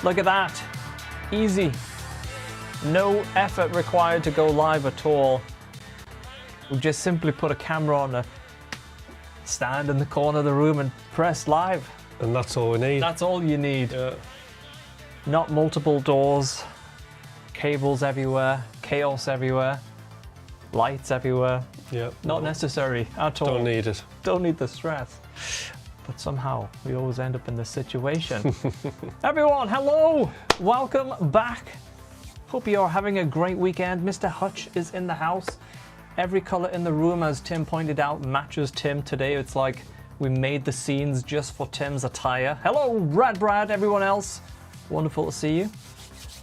Look at that. Easy. No effort required to go live at all. We just simply put a camera on a stand in the corner of the room and press live. And that's all we need. That's all you need. Not multiple doors, cables everywhere, chaos everywhere, lights everywhere. Yeah. Not necessary at all. Don't need it. Don't need the stress. But somehow we always end up in this situation. Everyone, hello! Welcome back Hope you are having a great weekend. Mr. Hutch is in the house. Every color in the room, as Tim pointed out, matches Tim today. It's like we made the scenes just for Tim's attire. Hello, Rad Brad, everyone else. Wonderful to see you.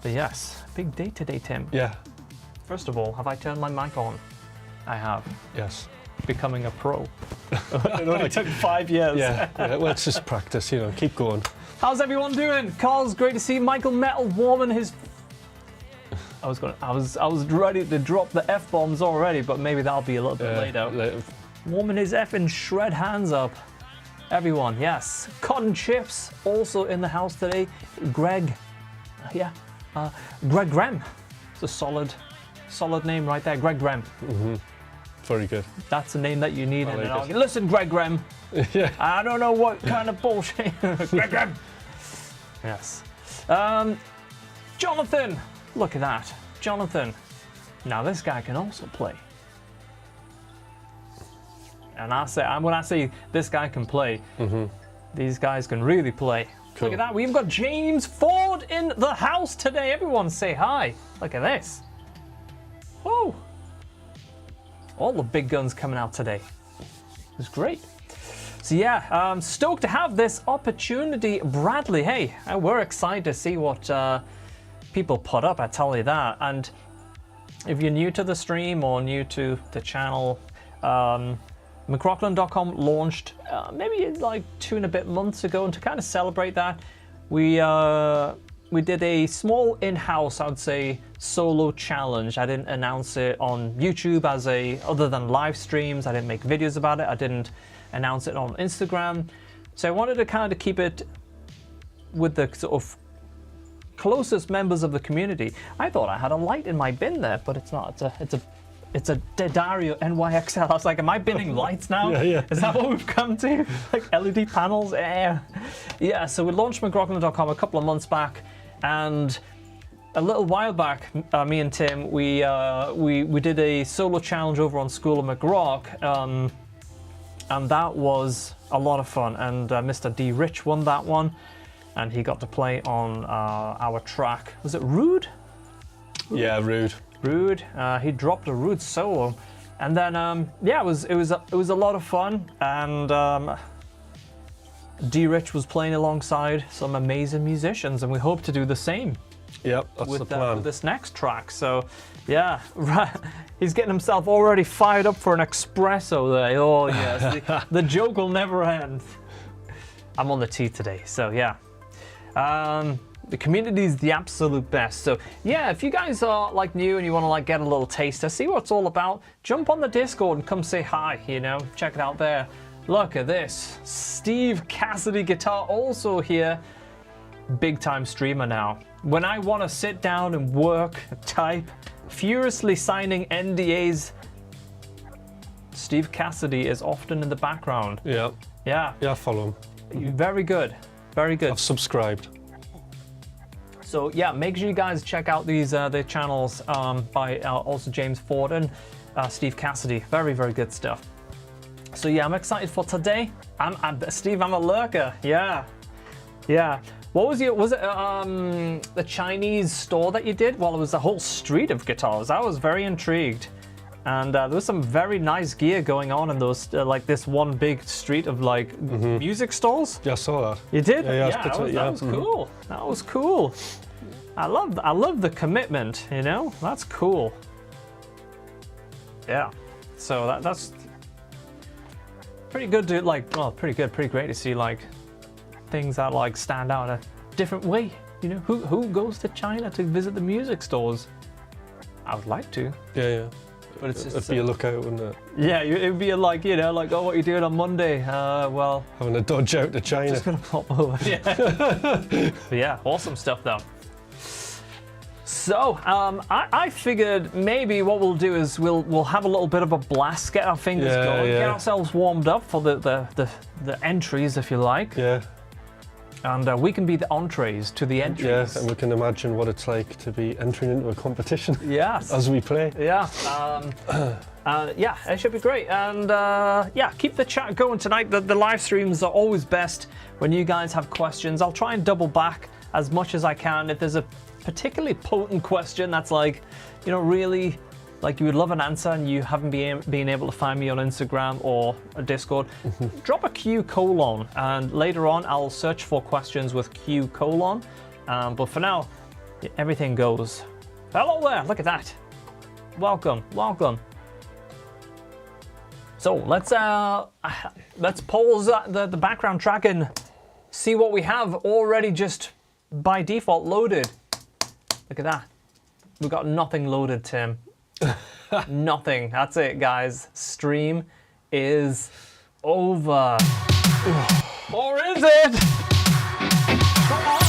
But yes, big day today, Tim. Yeah. First of all, have I turned my mic on? I have. Yes. Becoming a pro. It only took 5 years. Yeah. Well, it's just practice, you know. Keep going. How's everyone doing? Carl's great to see. Michael Metal warming his. I was ready to drop the F-bombs already, but maybe that'll be a little bit later. Warming his effing shred hands up. Everyone, yes. Cotton Chips also in the house today. Greg, Greg Graham. It's a solid name right there, Greg Graham. Mm-hmm. Very good. That's a name that you need in an argument. Listen, Greg Graham. Yeah. I don't know what kind of bullshit. Greg Graham. Yes. Jonathan. Look at that. Jonathan. Now this guy can also play. And when I say this guy can play, these guys can really play. Cool. Look at that. We've got James Ford in the house today. Everyone say hi. Look at this. Oh. All the big guns coming out today. It's great. So yeah, stoked to have this opportunity. Bradley, hey, we're excited to see what people put up, I tell you that. And if you're new to the stream or new to the channel, McRocklin.com launched maybe like 2 and a bit months ago, and to kind of celebrate that, we did a small in-house, I would say, solo challenge. I didn't announce it on YouTube other than live streams. I didn't make videos about it. I didn't announce it on Instagram. So I wanted to kind of keep it with the sort of closest members of the community. I thought I had a light in my bin there, but it's not. It's a Dario NYXL. I was like, am I binning lights now? Yeah. Is that what we've come to? Like LED panels? Yeah, so we launched McRocklin.com a couple of months back, and a little while back, me and Tim, we did a solo challenge over on School of McRock, and that was a lot of fun. And Mr. D. Rich won that one, and he got to play on our track. Was it Rude? Yeah, Rude. Rude. He dropped a Rude solo, and then yeah, it was a lot of fun, and D. Rich was playing alongside some amazing musicians, and we hope to do the same. Yep, that's the plan. With this next track. So yeah, right. He's getting himself already fired up for an espresso there. Oh yes, the joke will never end. I'm on the tea today, so yeah. The community is the absolute best. So yeah, if you guys are like new and you want to like get a little taster, see what it's all about, jump on the Discord and come say hi, you know, check it out there. Look at this. Steve Cassidy guitar also here. Big time streamer now. When I want to sit down and work, type, furiously signing NDAs, Steve Cassidy is often in the background. Yeah. Yeah. Yeah, I follow him. Very good. Very good. I've subscribed. So yeah, make sure you guys check out these the channels by also James Ford and Steve Cassidy. Very, very good stuff. So yeah, I'm excited for today. Steve, I'm a lurker. Yeah. What was it the Chinese store that you did? Well, it was a whole street of guitars. I was very intrigued. And there was some very nice gear going on in those, like this one big street of like music stores. Yeah, I saw that. You did? Yeah, that was cool. That was cool. I love the commitment, you know? That's cool. Yeah. So that's pretty good to pretty great to see like things that like stand out in a different way. You know, who goes to China to visit the music stores? I would like to. Yeah. But it's just, it'd be a lookout, wouldn't it? Yeah, it'd be like, you know, like, oh, what are you doing on Monday? Well, having a dodge out to China. Just gonna pop over. Yeah. But yeah, awesome stuff though. So I figured maybe what we'll do is we'll have a little bit of a blast, get our fingers going, get ourselves warmed up for the entries, if you like. Yeah. And we can be the entrees to the entries. Yes, and we can imagine what it's like to be entering into a competition. Yes. As we play. Yeah. Yeah, it should be great. And yeah, keep the chat going tonight. The live streams are always best when you guys have questions. I'll try and double back as much as I can. If there's a particularly potent question that's like, you know, really like you would love an answer and you haven't been able to find me on Instagram or a Discord, drop a Q colon, and later on I'll search for questions with Q colon. But for now, everything goes. Hello there, look at that. Welcome, welcome. So let's pause the background track and see what we have already just by default loaded. Look at that. We've got nothing loaded, Tim. Nothing. That's it, guys. Stream is over. Or is it? Come on.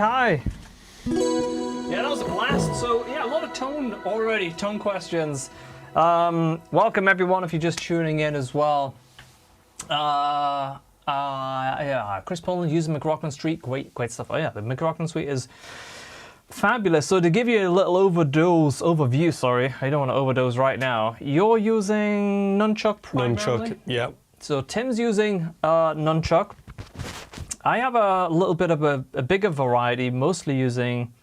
hi. Yeah, that was a blast. So yeah, a lot of tone already, tone questions. Welcome everyone if you're just tuning in as well. Yeah, Chris Poland using McRocklin Suite, great stuff. Oh yeah, the McRocklin Suite is fabulous. So to give you a little overview, sorry, I don't want to overdose right now. You're using Nunchuck primarily? Nunchuck, yeah. So Tim's using Nunchuck. I have a little bit of a bigger variety, mostly using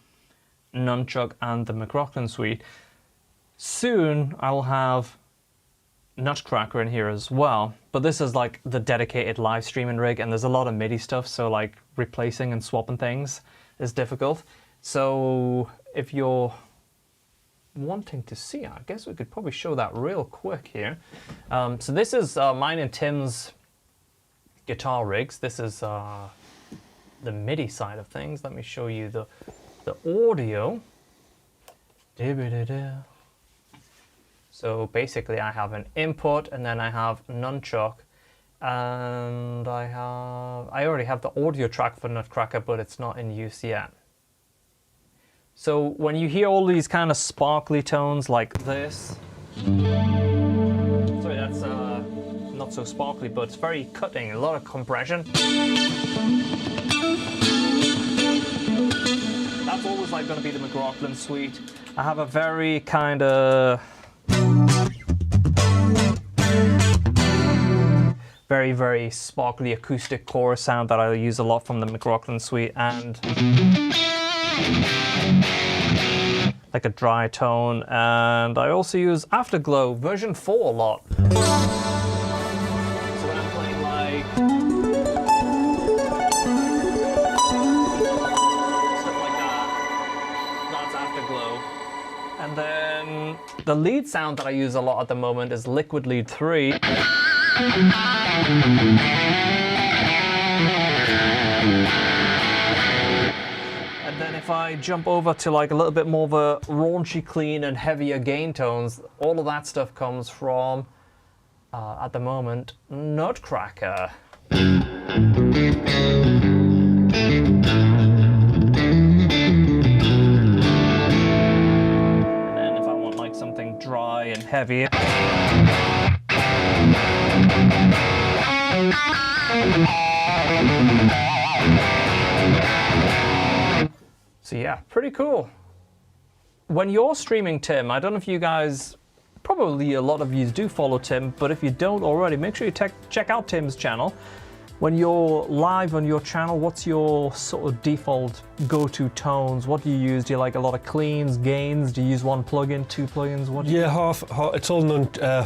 Nunchuck and the McRocklin Suite. Soon I'll have Nutcracker in here as well, but this is like the dedicated live streaming rig, and there's a lot of MIDI stuff, so like replacing and swapping things is difficult. So if you're wanting to see, I guess we could probably show that real quick here. So this is mine and Tim's guitar rigs. This is the MIDI side of things. Let me show you the audio. So basically I have an input and then I have Nunchuck, and I already have the audio track for Nutcracker, but it's not in use yet. So when you hear all these kind of sparkly tones like this, sorry, that's not so sparkly, but it's very cutting, a lot of compression. That's always like going to be the McRocklin Suite. I have a very kind of very sparkly acoustic chorus sound that I use a lot from the McRocklin Suite, and like a dry tone, and I also use Afterglow version 4 a lot. So when I'm playing like stuff like that, that's Afterglow. And then the lead sound that I use a lot at the moment is Liquid Lead 3. And then if I jump over to like a little bit more of a raunchy clean and heavier gain tones, all of that stuff comes from, at the moment, Nutcracker. And then if I want like something dry and heavy, so yeah, pretty cool. When you're streaming, Tim, I don't know if you guys, probably a lot of you do follow Tim, but if you don't already, make sure you check out Tim's channel. When you're live on your channel, what's your sort of default go-to tones? What do you use? Do you like a lot of cleans, gains? Do you use one plugin, two plugins? What do you half. It's all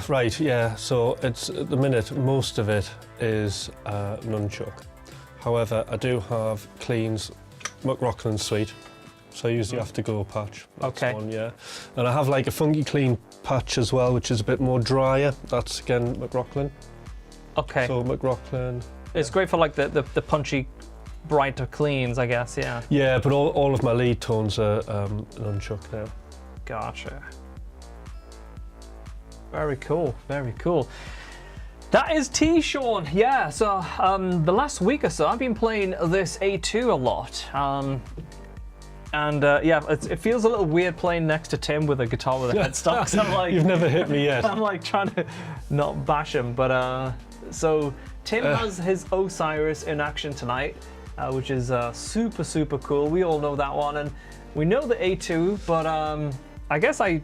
right. Yeah. So it's at the minute most of it is Nunchuck. However, I do have cleans, McRocklin Suite. So I use the Afterglow patch. That's okay. one, yeah. And I have like a funky clean patch as well, which is a bit more drier. That's again McRocklin. Okay. So McRocklin. It's great for like the punchy, brighter cleans, I guess, yeah. Yeah, but all of my lead tones are Nunchuck now. Gotcha. Very cool, very cool. That is T-Sean, yeah. So the last week or so, I've been playing this A2 a lot. Yeah, it feels a little weird playing next to Tim with a guitar with a headstock. So I'm like, you've never hit me yet. I'm like trying to not bash him, but so Tim has his Osiris in action tonight, which is super cool. We all know that one, and we know the A2, but I guess I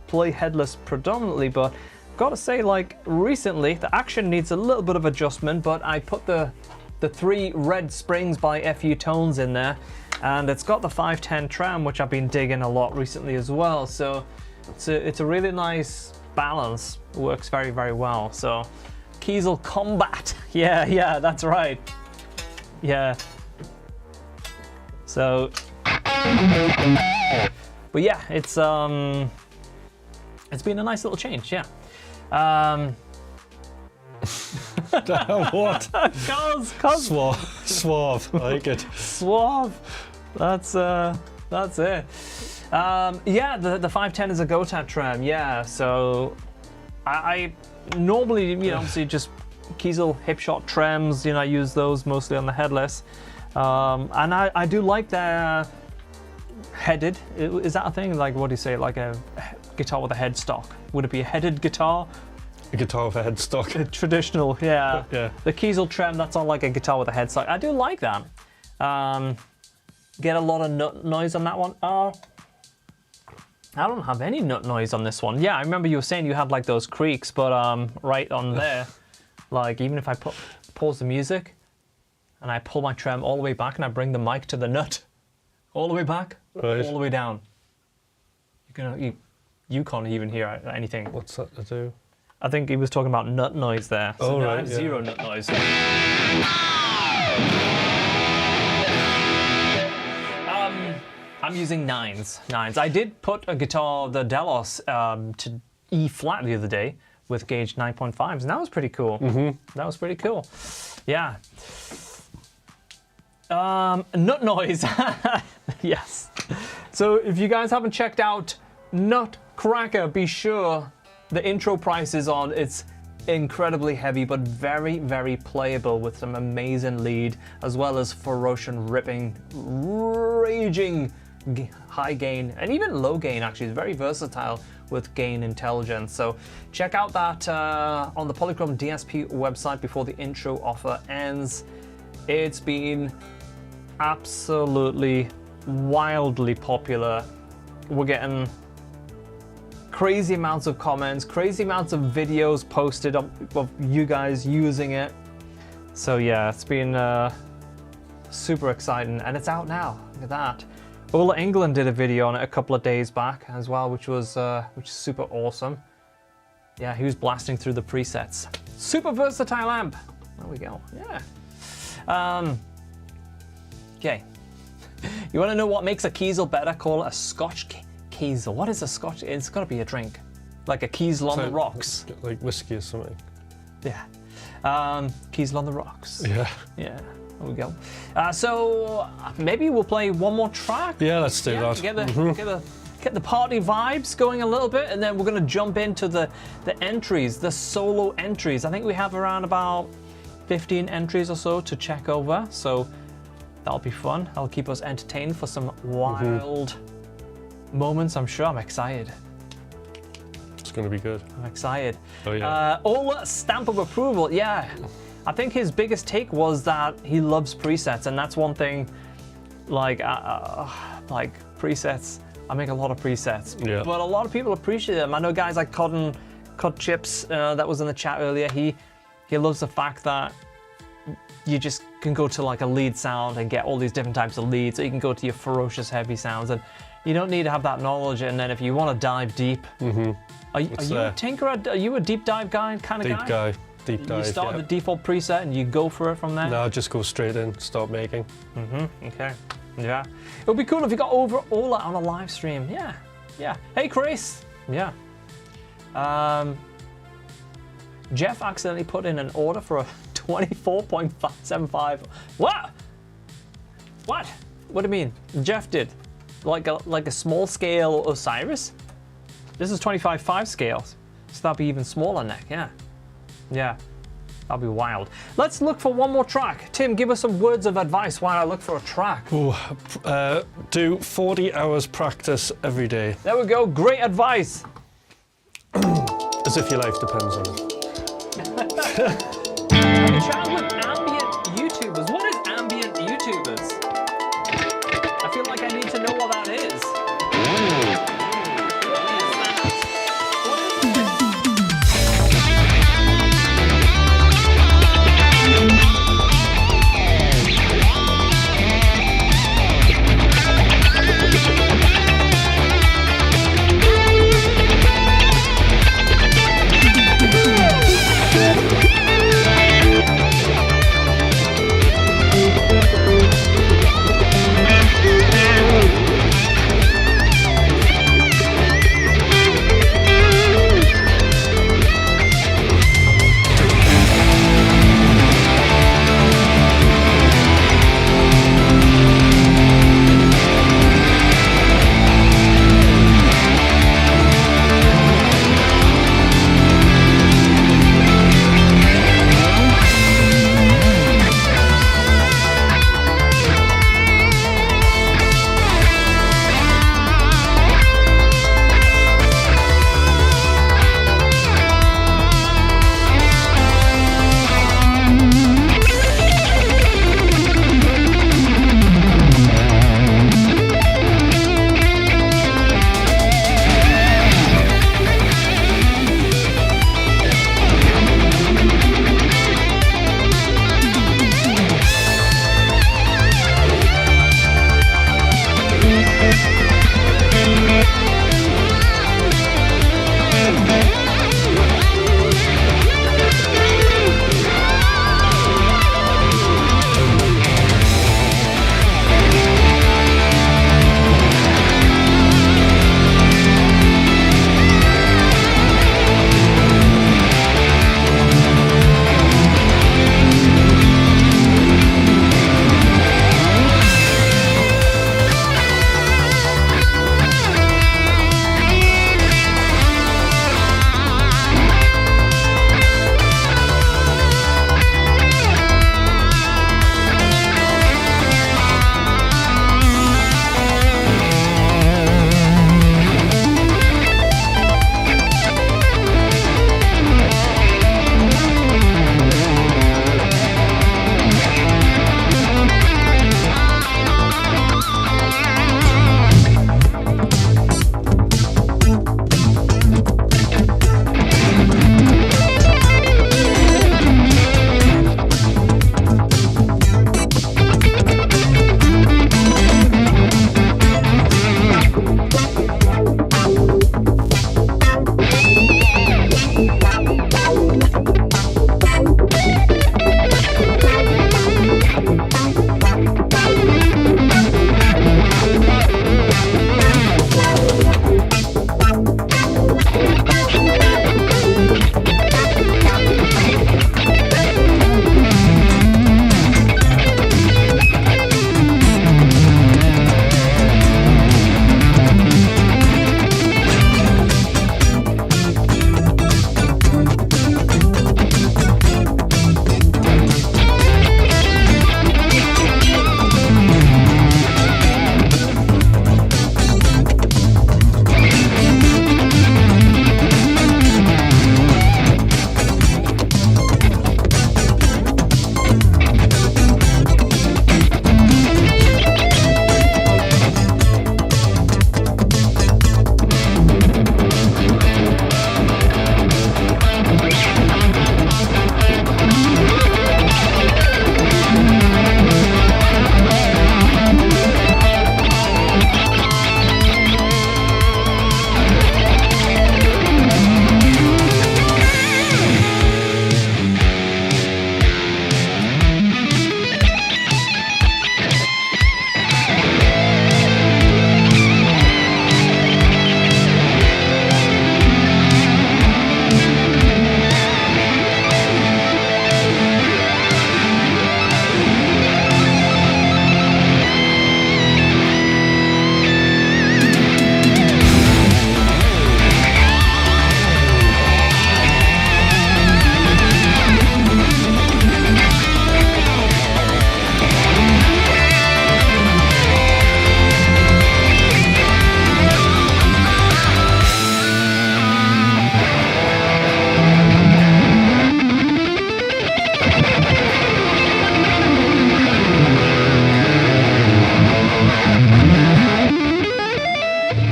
play headless predominantly, but gotta say, like, recently the action needs a little bit of adjustment, but I put the 3 red springs by FU Tones in there, and it's got the 510 tram, which I've been digging a lot recently as well. So it's a really nice balance. It works very well. So Kiesel Combat, yeah, that's right, yeah. So, but yeah, it's been a nice little change, yeah. What? Cause Suave, I like it. Suave. That's it. Yeah, the 510 is a Gotat tram. Yeah, so I normally, obviously just Kiesel hip shot trams. I use those mostly on the headless. And I do like their headed. Is that a thing? Like, what do you say? Like a guitar with a headstock? Would it be a headed guitar? A guitar with a headstock. Traditional, yeah. Yeah. The Kiesel trem, that's on like a guitar with a headstock. I do like that. Get a lot of nut noise on that one. I don't have any nut noise on this one. Yeah, I remember you were saying you had like those creaks, but right on there, like even if I pause the music and I pull my trem all the way back and I bring the mic to the nut, all the way back, right, all the way down, you can't even hear anything. What's that to do? I think he was talking about nut noise there. So right, I have zero nut noise. I'm using nines. I did put a guitar, the Delos, to E flat the other day with gauge 9.5s, and that was pretty cool. That was pretty cool. Yeah. Nut noise. Yes. So if you guys haven't checked out Nutcracker, be sure the intro price is on. It's incredibly heavy, but very, very playable with some amazing lead, as well as ferocious, ripping, raging high gain, and even low gain actually. It's very versatile with gain intelligence. So check out that on the Polychrome DSP website before the intro offer ends. It's been absolutely wildly popular. We're getting crazy amounts of comments, crazy amounts of videos posted of you guys using it. So yeah, it's been super exciting, and it's out now. Look at that. Ola England did a video on it a couple of days back as well, which is super awesome. Yeah, he was blasting through the presets. Super versatile amp. There we go. Yeah. Okay. You want to know what makes a Kiesel better? Call it a Scotch Kiesel. What is a Scotch? It's got to be a drink, like a Kiesel on the rocks. Like whiskey or something. Yeah. Kiesel on the rocks. Yeah. Yeah. There we go. So maybe we'll play one more track. Yeah, let's do that. Get the party vibes going a little bit, and then we're going to jump into the entries, the solo entries. I think we have around about 15 entries or so to check over. So that'll be fun. That'll keep us entertained for some wild moments. I'm sure. I'm excited. It's going to be good. I'm excited. Oh yeah. Ola stamp of approval. Yeah. I think his biggest take was that he loves presets, and that's one thing. Like presets, I make a lot of presets, but a lot of people appreciate them. I know guys like Cod Chips that was in the chat earlier. He loves the fact that you just can go to like a lead sound and get all these different types of leads. So you can go to your ferocious heavy sounds, and you don't need to have that knowledge. And then if you want to dive deep, are you a tinkerer? Are you a deep dive guy kind of guy? Deep dive. You start the default preset and you go for it from there? No, just go straight in, start making. Okay. Yeah. It would be cool if you got over Ola on a live stream. Yeah. Yeah. Hey, Chris. Yeah. Jeff accidentally put in an order for a 24.75. What? What? What do you mean? Jeff did. Like a small scale Osiris? This is 25.5 scales. So that'd be even smaller neck, yeah. Yeah, that'll be wild. Let's look for one more track. Tim, give us some words of advice while I look for a track. Do 40 hours practice every day. There we go, great advice. As if your life depends on it. Have you chatted with ambient YouTubers? What is ambient YouTubers? I feel like I need to know what that is.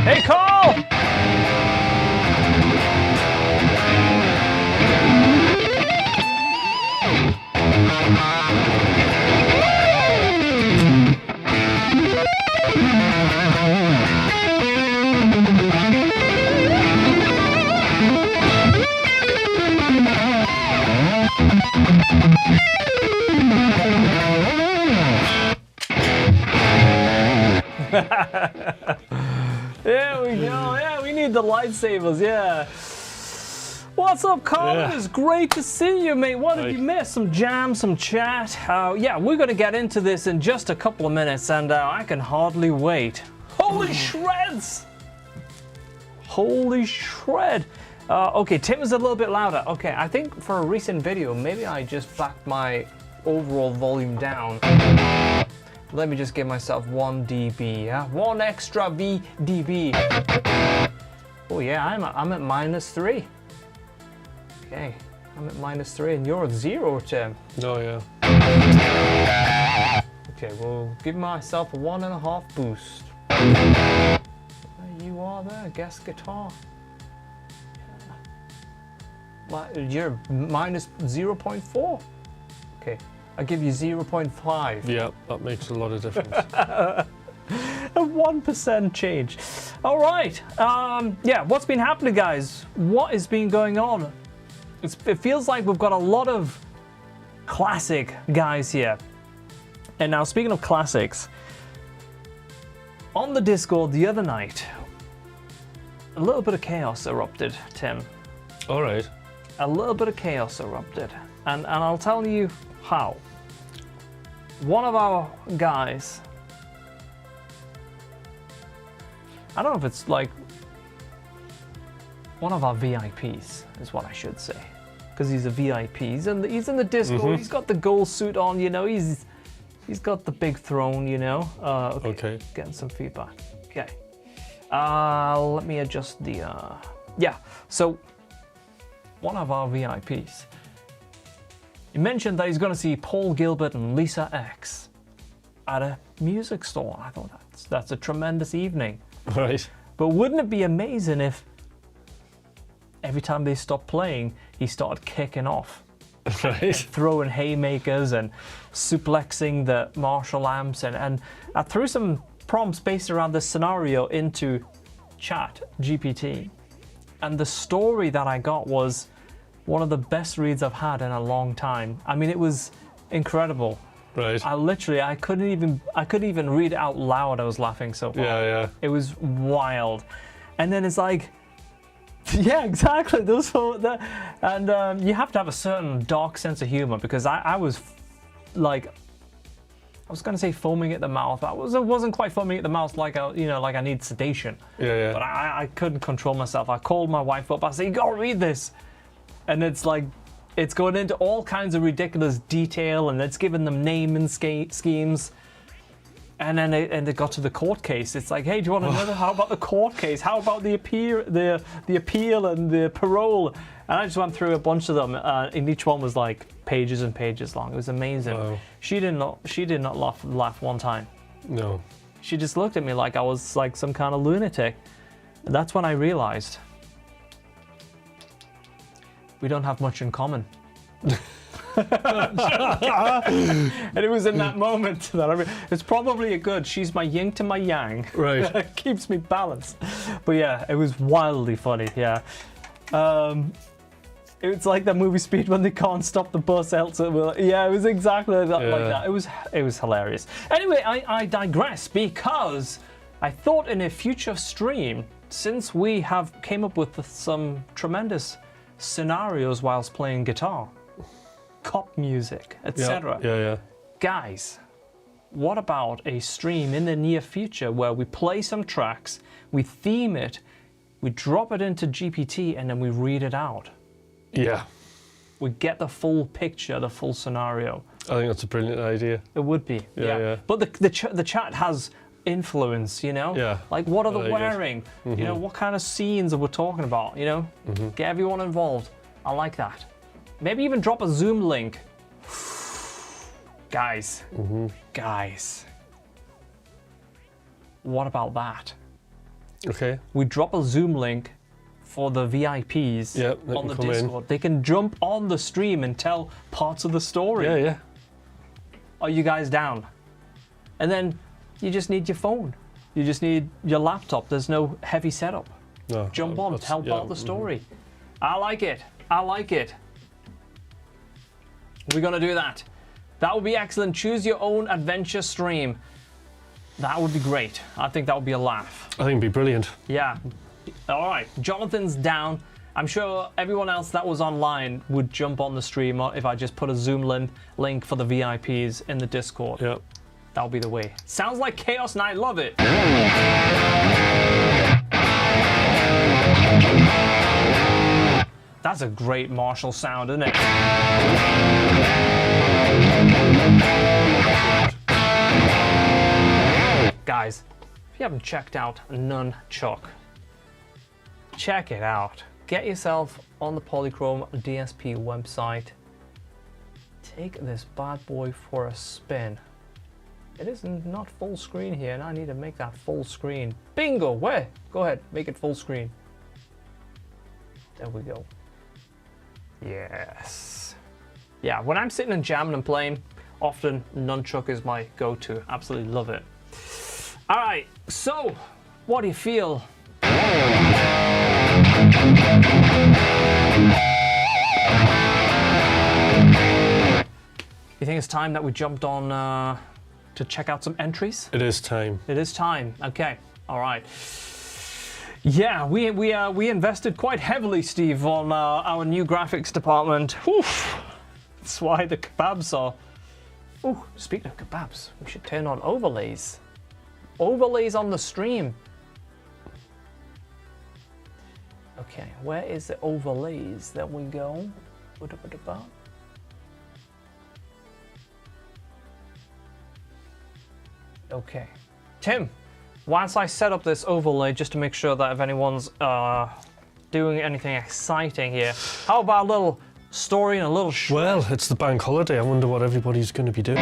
Hey, Carl! There we go. Yeah, we need the lightsabers. Yeah. What's up, Carl? Yeah. It's great to see you, mate. What did Right. you miss? Some jam, some chat. Yeah, we're going to get into this in just a couple of minutes, and I can hardly wait. Holy shreds! Holy shred. Okay, Tim is a little bit louder. Okay, I think for a recent video, maybe I just backed my overall volume down. Let me just give myself 1 dB, yeah? 1 extra dB. Oh yeah, I'm at -3. Okay, I'm at -3 and you're at 0, Tim. Oh, yeah. Okay, we'll give myself a 1.5 boost. There you are there, guest guitar. You're -0.4. Okay, I'll give you 0.5. Yeah, that makes a lot of difference. A 1% change. All right. Yeah, what's been happening, guys? What has been going on? It feels like we've got a lot of classic guys here. And now, speaking of classics, on the Discord the other night, a little bit of chaos erupted, Tim. All right. A little bit of chaos erupted. And I'll tell you how. One of our guys, I don't know if it's like one of our VIPs is what I should say, because he's a VIP. He's in the Discord. He's got the gold suit on, you know. He's got the big throne, you know. Okay. Getting some feedback. Okay. Let me adjust the. Yeah. So one of our VIPs. He mentioned that he's going to see Paul Gilbert and Lisa X at a music store. I thought that's a tremendous evening. Right. But wouldn't it be amazing if every time they stopped playing, he started kicking off, Right. throwing haymakers and suplexing the Marshall amps, and I threw some prompts based around this scenario into chat GPT, and the story that I got was one of the best reads I've had in a long time. I mean, it was incredible. Right. I couldn't even read it out loud. I was laughing so hard. Yeah. It was wild. And then it's like, yeah, exactly. And you have to have a certain dark sense of humor, because I was like, I was gonna say foaming at the mouth. I wasn't quite foaming at the mouth like I need sedation. Yeah. But I couldn't control myself. I called my wife up. I said, "You gotta read this," and it's like, it's going into all kinds of ridiculous detail, and it's giving them naming schemes. And then they got to the court case. It's like, hey, do you want another? How about the court case? How about the appeal and the parole? And I just went through a bunch of them, and each one was like pages and pages long. It was amazing. Wow. She did not laugh one time. No. She just looked at me like I was like some kind of lunatic. And that's when I realized we don't have much in common. And it was in that moment that it's probably a good. She's my yin to my yang. Right. It keeps me balanced. But yeah, it was wildly funny. Yeah. It's like that movie Speed when they can't stop the bus. Yeah, it was exactly like that. It was hilarious. Anyway, I digress, because I thought in a future stream, since we have came up with some tremendous scenarios whilst playing guitar, cop music, etc. Yeah. Guys, what about a stream in the near future where we play some tracks, we theme it, we drop it into GPT, and then we read it out? Yeah. We get the full picture, the full scenario. I think that's a brilliant idea. It would be. Yeah. But the chat has influence, you know? Yeah. Like, what are they I like it. wearing? You know, what kind of scenes are we talking about, you know? Get everyone involved. I like that. Maybe even drop a Zoom link. Guys. What about that? Okay. We drop a Zoom link for the VIPs Yep, they on can the come in. Discord. They can jump on the stream and tell parts of the story. Yeah, yeah. Are you guys down? And then you just need your phone. You just need your laptop. There's no heavy setup. No. Jump on, that's- tell yeah, part of the story. I like it. I like it. We're gonna do that. That would be excellent. Choose your own adventure stream. That would be great. I think that would be a laugh. I think it'd be brilliant. Yeah. All right. Jonathan's down. I'm sure everyone else that was online would jump on the stream if I just put a Zoom link for the VIPs in the Discord. Yeah. That would be the way. Sounds like chaos and I love it. That's a great Marshall sound, isn't it? Guys, if you haven't checked out Nunchuck, check it out. Get yourself on the Polychrome DSP website. Take this bad boy for a spin. It is not full screen here, and I need to make that full screen. Bingo! Where? Go ahead, make it full screen. There we go. Yes. Yeah, when I'm sitting and jamming and playing, often Nunchuck is my go-to. Absolutely love it. All right, so what do you feel? You think it's time that we jumped on to check out some entries? It is time. It is time. Okay. All right. Yeah, we invested quite heavily, Steve, on our new graphics department. Oof. That's why the kebabs are. Ooh, speaking of kebabs, we should turn on overlays. Overlays on the stream. Okay, where is the overlays? There we go. Okay, Tim. Whilst I set up this overlay, just to make sure that if anyone's doing anything exciting here, how about a little story and a little Well, it's the bank holiday. I wonder what everybody's going to be doing.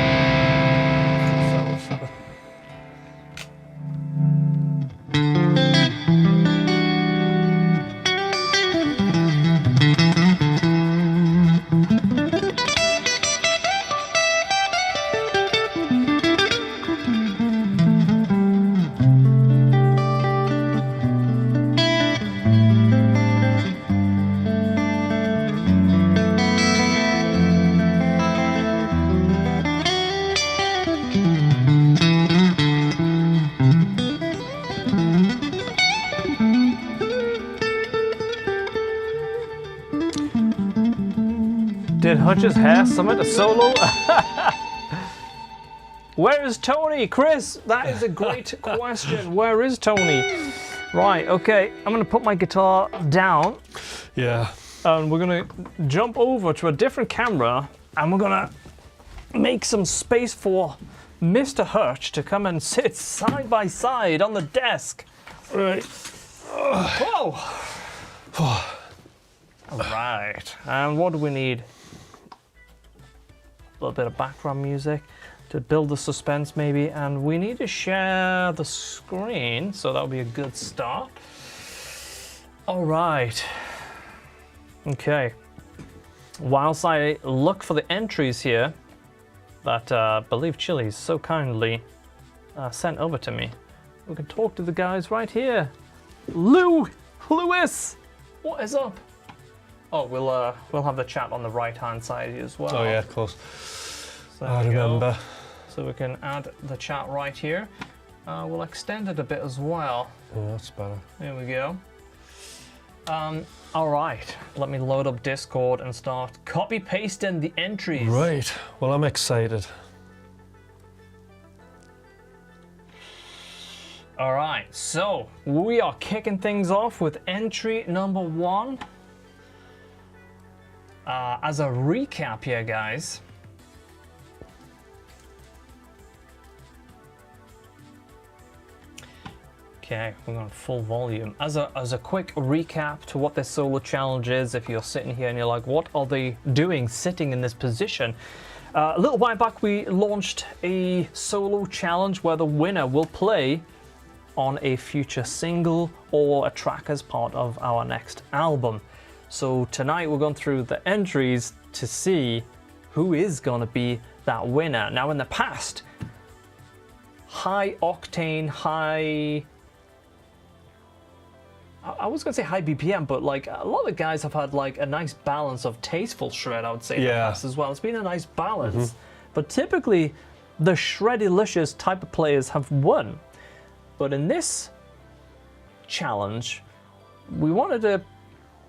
Did Hutch's hair summit a solo? Where is Tony? Chris, that is a great question. Where is Tony? Right, okay, I'm gonna put my guitar down. Yeah. And we're gonna jump over to a different camera and we're gonna make some space for Mr. Hutch to come and sit side by side on the desk. Right. Whoa! All right, and what do we need? A little bit of background music to build the suspense maybe, and we need to share the screen, so that'll be a good start. All right. Okay. Whilst I look for the entries here that Believe Chili's so kindly sent over to me, we can talk to the guys right here. Lewis, what is up? Oh, we'll have the chat on the right-hand side as well. Oh yeah, of course. So I there we go. remember. So we can add the chat right here. We'll extend it a bit as well. Yeah, that's better. There we go. All right, let me load up Discord and start copy-pasting the entries. Right. Well, I'm excited. All right, so we are kicking things off with entry number 1. As a recap here, guys. Okay, we're on full volume. As a quick recap to what this solo challenge is, if you're sitting here and you're like, what are they doing sitting in this position? A little while back we launched a solo challenge where the winner will play on a future single or a track as part of our next album. So tonight we're going through the entries to see who is going to be that winner. Now in the past, high octane, I was gonna say high BPM, but like a lot of guys have had like a nice balance of tasteful shred, I would say, in the past as well. It's been a nice balance. But typically the shreddy-licious type of players have won. But in this challenge, we wanted to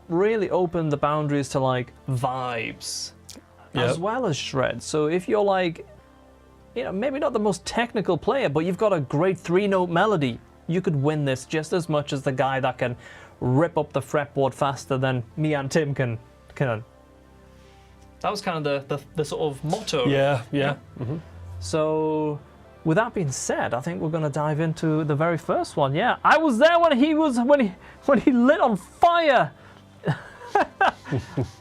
really open the boundaries to like vibes as well as shred. So if you're like, you know, maybe not the most technical player, but you've got a great 3-note melody, you could win this just as much as the guy that can rip up the fretboard faster than me and Tim can. That was kind of the sort of motto. Yeah. So with that being said, I think we're going to dive into the very first one. Yeah, I was there when he lit on fire.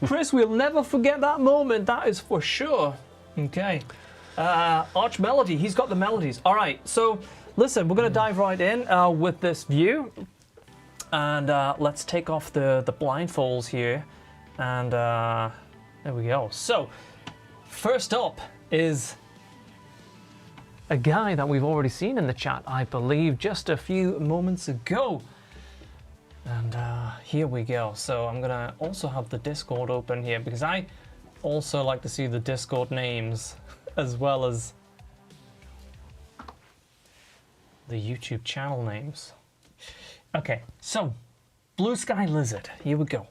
Chris, we'll never forget that moment, that is for sure. Okay. Arch Melody, he's got the melodies. All right, so listen, we're going to dive right in with this view. And let's take off the blindfolds here. And there we go. So, first up is a guy that we've already seen in the chat, I believe, just a few moments ago. And here we go. So I'm gonna also have the Discord open here because I also like to see the Discord names as well as the YouTube channel names. Okay, so Blue Sky Lizard, here we go.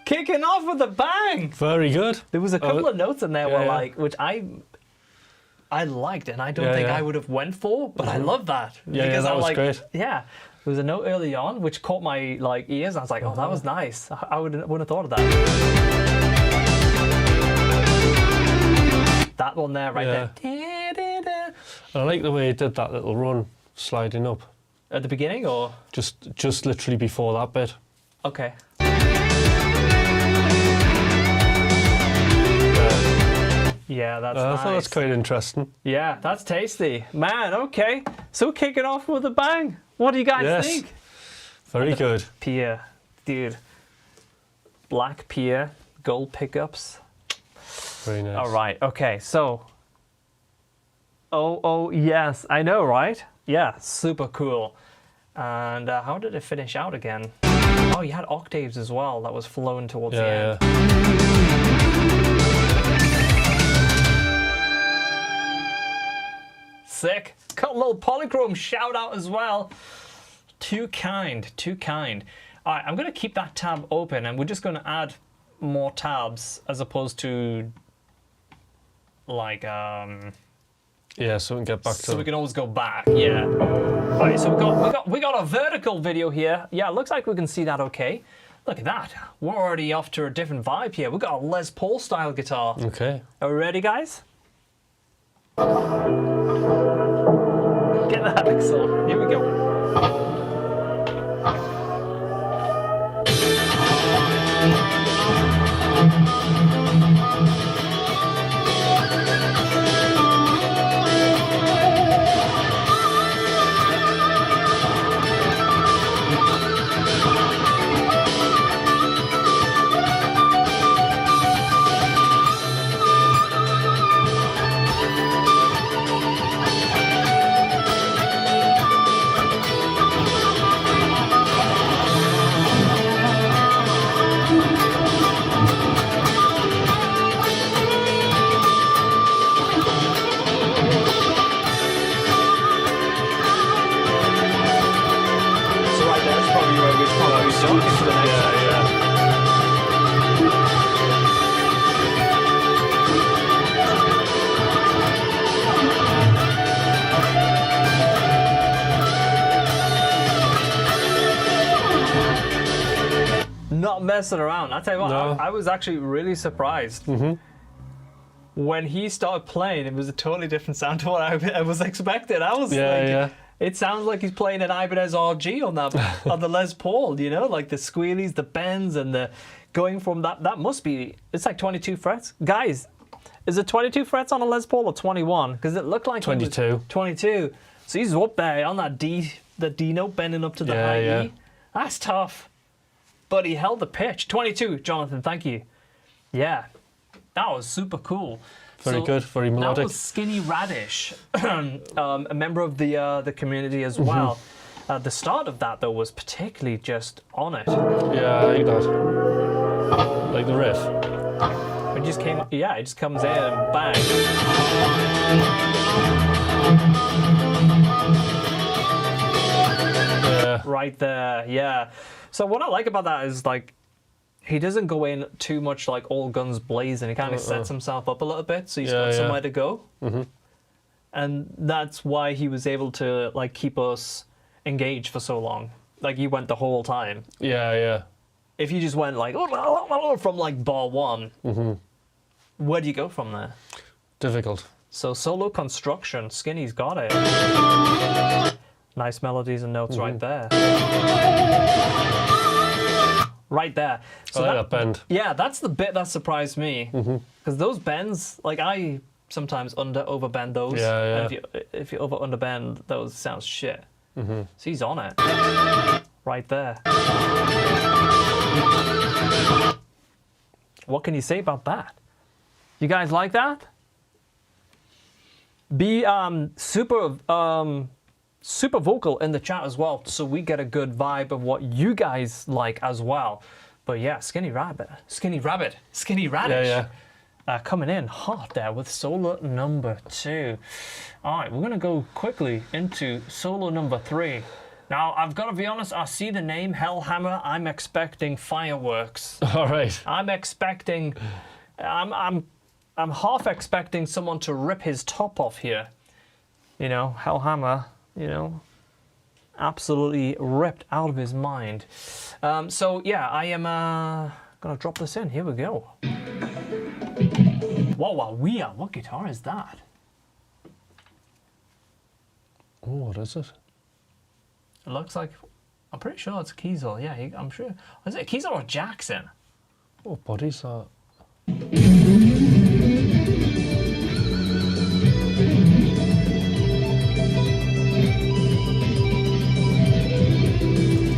Kicking off with a bang! Very good. There was a couple of notes in there were like, which I liked, and I don't think I would have went for, but I love that. Yeah, that was like, great. Yeah, there was a note early on which caught my like ears. I was like, oh, that was nice. I wouldn't have thought of that. That one there, right there. I like the way he did that little run, sliding up. At the beginning, or just literally before that bit. Okay. Yeah, that's nice. I thought that's quite interesting. Yeah, that's tasty. Man, okay. So kicking off with a bang. What do you guys think? Very good. Pier, dude. Black pier, gold pickups. Very nice. All right, okay, so. Oh, yes, I know, right? Yeah, super cool. And how did it finish out again? Oh, you had octaves as well that was flowing towards the end. Sick. Got a little polychrome shout out as well. Too kind, too kind. All right, I'm going to keep that tab open and we're just going to add more tabs as opposed to like yeah, so we can get back to. So we can always go back. Yeah. All right, so we got a vertical video here. Yeah, it looks like we can see that okay. Look at that. We're already off to a different vibe here. We've got a Les Paul style guitar. Okay. Are we ready, guys? Get that, Axel. Here we go. stuck into the next sector. Not messing around. I tell you what, No. I was actually really surprised. When he started playing, it was a totally different sound to what I was expecting. I was like, it sounds like he's playing an Ibanez RG on that on the Les Paul, you know, like the squealies, the bends, and the going from that. That must be, it's like 22 frets, guys. Is it 22 frets on a Les Paul or 21? Because it looked like 22. 22. So he's up there on that D note, bending up to the high E. That's tough. But he held the pitch. 22, Jonathan, thank you. Yeah, that was super cool. Very good, very melodic. That was Skinny Radish, a member of the community as well. The start of that, though, was particularly just on it. Yeah, I like that. Like the riff. It just came, yeah, it just comes in and bang. Yeah. Right there, yeah. So what I like about that is, like, he doesn't go in too much like all guns blazing. He kind of sets himself up a little bit, so he's got somewhere to go. And that's why he was able to like keep us engaged for so long. Like, he went the whole time. Yeah, yeah. If you just went like from like bar one, where do you go from there? Difficult. So solo construction, Skinny's got it. Nice melodies and notes right there. Right there. So I like that bend. Yeah, that's the bit that surprised me. Because those bends, like, I sometimes overbend those. Yeah, yeah. And if you underbend those, it sounds shit. So he's on it. Right there. What can you say about that? You guys like that? Be super vocal in the chat as well, so we get a good vibe of what you guys like as well. But yeah, Skinny Radish. Yeah, Coming in hot there with solo number 2. All right, we're gonna go quickly into solo number 3. Now, I've got to be honest, I see the name Hellhammer, I'm expecting fireworks. All right. I'm half expecting someone to rip his top off here. You know, Hellhammer, you know, absolutely ripped out of his mind. So yeah, I am gonna drop this in. Here we go. Wow, what guitar is that? Oh, what is it? It looks like, I'm pretty sure it's Kiesel. Yeah, I'm sure. Is it Kiesel or Jackson? What body's that?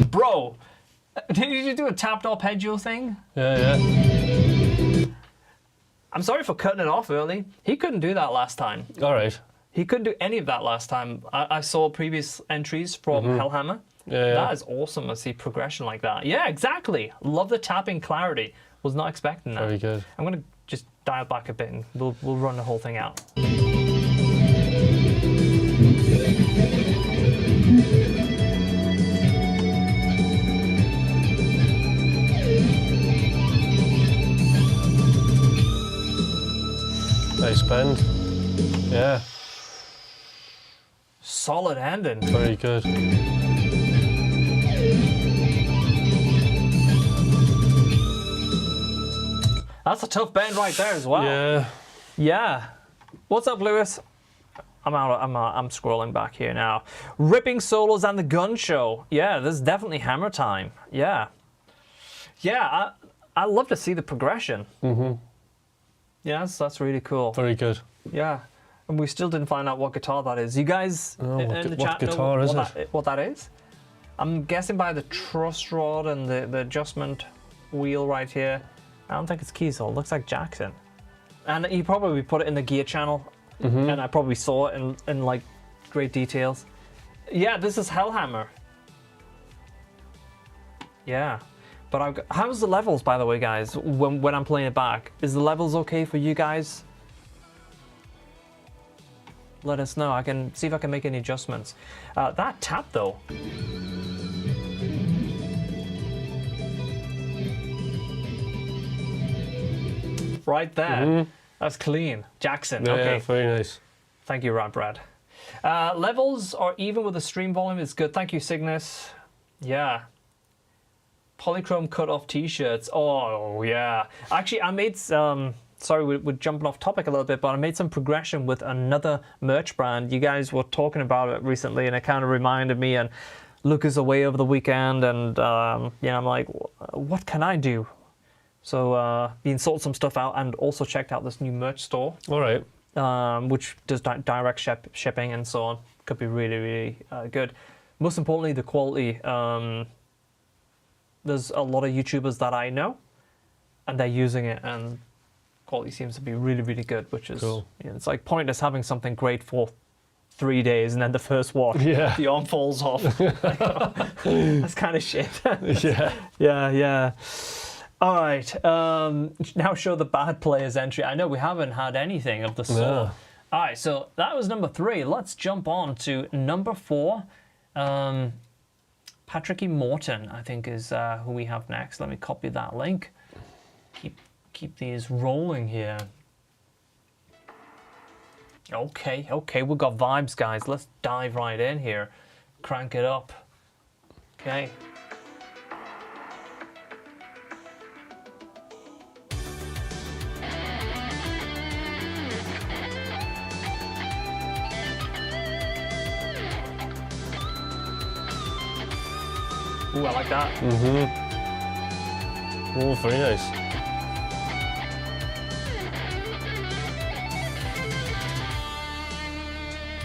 Bro, did you do a tapped arpeggio thing? Yeah. I'm sorry for cutting it off early. He couldn't do that last time. All right. He couldn't do any of that last time. I saw previous entries from Hellhammer. Yeah. That is awesome to see progression like that. Yeah, exactly. Love the tapping clarity. Was not expecting that. Very good. I'm going to just dial back a bit and we'll run the whole thing out. Nice bend. Yeah. Solid ending. Very good. That's a tough bend right there as well. Yeah. Yeah. What's up, Lewis? I'm scrolling back here now. Ripping solos and the gun show. Yeah, this is definitely Hammer time. Yeah. Yeah, I love to see the progression. Yeah, that's really cool. Very good. Yeah. And we still didn't find out what guitar that is. You guys in the chat guitar know is what that is? I'm guessing by the truss rod and the adjustment wheel right here. I don't think it's Kiesel. It looks like Jackson. And he probably put it in the gear channel. And I probably saw it in like great details. Yeah, this is Hellhammer. Yeah. But how's the levels, by the way, guys, when I'm playing it back? Is the levels okay for you guys? Let us know. I can see if I can make any adjustments. That tap, though. right there. That's clean. Jackson, Yeah, okay. yeah, very nice. Thank you, Brad. Levels are even with the stream volume. It's good. Thank you, Cygnus. Yeah. Polychrome cut-off t-shirts. Oh, yeah. Actually, I made some... Sorry, we're jumping off topic a little bit, but I made some progression with another merch brand. You guys were talking about it recently, and it kind of reminded me, and Luke is away over the weekend, and I'm like, what can I do? So been sorted some stuff out, and also checked out this new merch store. All right. Which does direct shipping and so on. Could be really, really good. Most importantly, the quality. There's a lot of YouTubers that I know, and they're using it, and quality seems to be really, really good, which is cool. It's like pointless having something great for 3 days, and then the first watch, the arm falls off. That's kind of shit. Yeah. All right, now show the bad players entry. I know we haven't had anything of the sort. No. All right, so that was number 3. Let's jump on to number 4. Patrick E. Morton, I think, is who we have next. Let me copy that link. Keep these rolling here. Okay, we've got vibes, guys. Let's dive right in here. Crank it up. Okay. Ooh, I like that. Oh, very nice.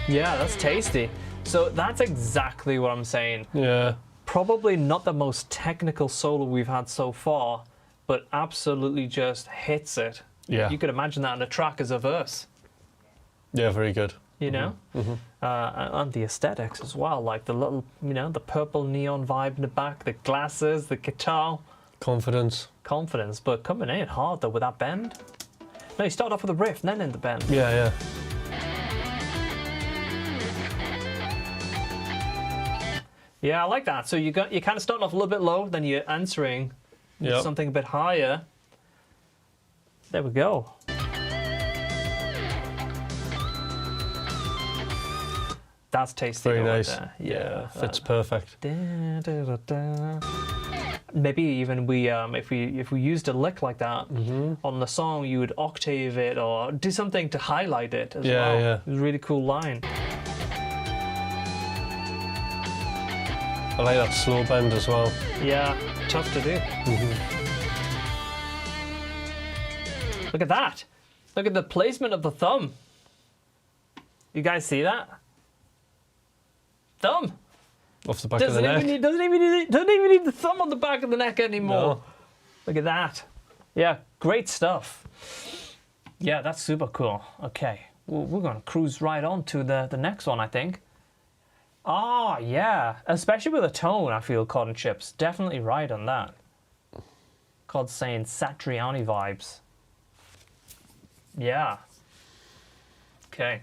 Yeah, that's tasty. So that's exactly what I'm saying. Yeah. Probably not the most technical solo we've had so far, but absolutely just hits it. Yeah. You could imagine that in a track as a verse. Yeah, very good. You know? And the aesthetics as well, like the little, the purple neon vibe in the back, the glasses, the guitar. Confidence, but coming in hard though with that bend. No, you start off with a riff and then in the bend. Yeah. Yeah, I like that. So you're kind of starting off a little bit low, then you're answering with something a bit higher. There we go. That's tasty. Very right nice. there. Yeah, fits perfect. Maybe even if we used a lick like that on the song, you would octave it or do something to highlight it as well. Yeah. It was a really cool line. I like that slow bend as well. Yeah, tough to do. Look at that. Look at the placement of the thumb. You guys see that? Thumb. Off the back of the neck. Doesn't even need the thumb on the back of the neck anymore. No. Look at that. Yeah, great stuff. Yeah, that's super cool. Okay, we're going to cruise right on to the next one, I think. Ah, yeah. Especially with the tone, I feel Cod and Chips. Definitely right on that. Cod's saying Satriani vibes. Yeah. Okay.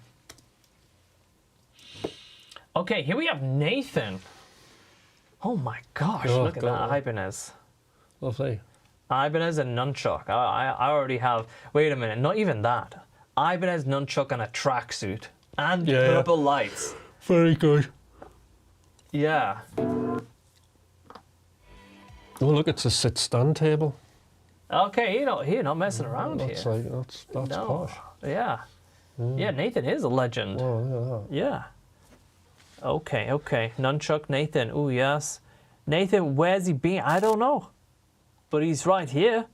Okay, here we have Nathan. Oh my gosh, look at that Ibanez. Lovely. Ibanez and Nunchuck. I already have... Wait a minute, not even that. Ibanez, Nunchuck, and a tracksuit. And purple lights. Very good. Yeah. Oh, look, it's a sit-stand table. Okay, you're not messing around that's here. That's No. posh. Yeah. Yeah, Nathan is a legend. Oh, look at that. Yeah. Okay. Nunchuck, Nathan. Oh, yes. Nathan, where's he been? I don't know. But he's right here.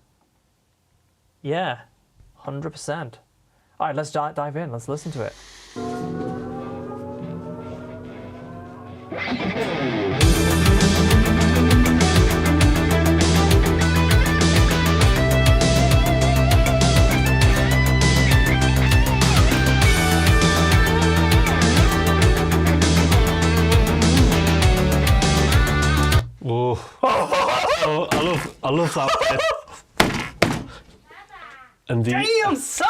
Yeah. 100%. All right, let's dive in. Let's listen to it. I love that bit. And the Damn, son!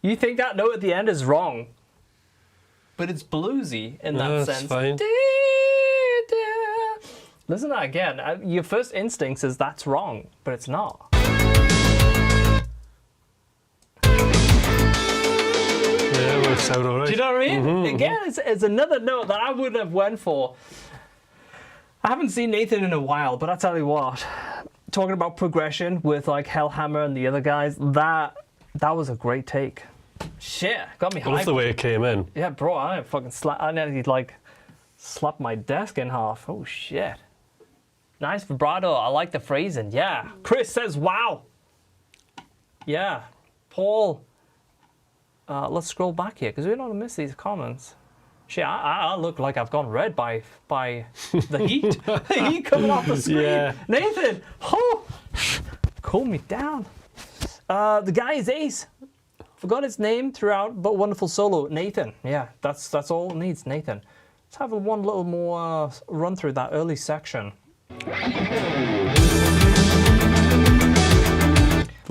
You think that note at the end is wrong, but it's bluesy in that sense. Fine. Listen to that again. Your first instinct is that's wrong, but it's not. Yeah, it works out all right. Do you know what I mean? Again, it's another note that I wouldn't have went for. I haven't seen Nathan in a while, but I tell you what, talking about progression with like Hellhammer and the other guys, that was a great take. Shit, got me hyped. I love the way it came in. Yeah, bro, I nearly like slapped my desk in half. Oh shit. Nice vibrato. I like the phrasing. Yeah. Chris says, wow. Yeah. Paul. Let's scroll back here because we don't want to miss these comments. Shit, I look like I've gone red by the heat. The heat coming off the screen. Yeah. Nathan, cool me down. The guy is Ace. Forgot his name throughout, but wonderful solo. Nathan. Yeah, that's all it needs, Nathan. Let's have one little more run through that early section. Oh,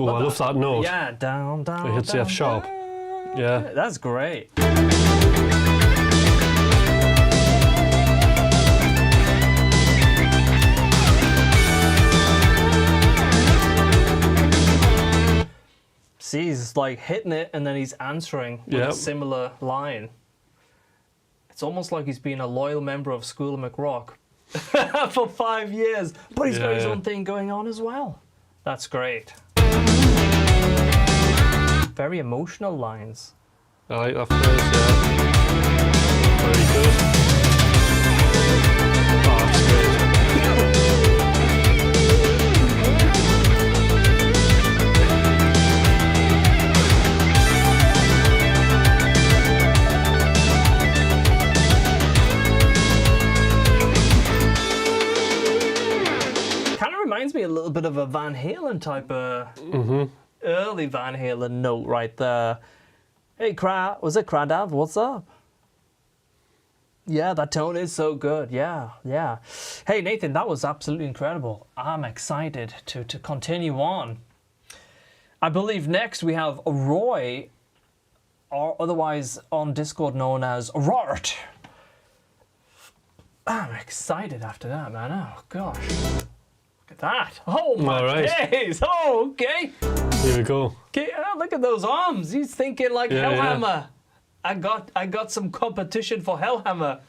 I love that note. Yeah, down. It hits the F sharp. Yeah. That's great. See, he's like hitting it and then he's answering with a similar line. It's almost like he's been a loyal member of School of McRock for 5 years, but he's got his own thing going on as well. That's great. Very emotional lines. I like that phrase, yeah. Very good. Oh, that's great. Reminds me a little bit of a Van Halen type of early Van Halen note right there. Hey, was it Cradav? What's up? Yeah, that tone is so good. Yeah. Hey, Nathan, that was absolutely incredible. I'm excited to continue on. I believe next we have Roy, or otherwise on Discord known as Rort. I'm excited after that, man. Oh, gosh. Look at that. Oh my days. Oh, okay. Here we go. Okay, look at those arms. He's thinking like Hellhammer. Yeah. I got some competition for Hellhammer.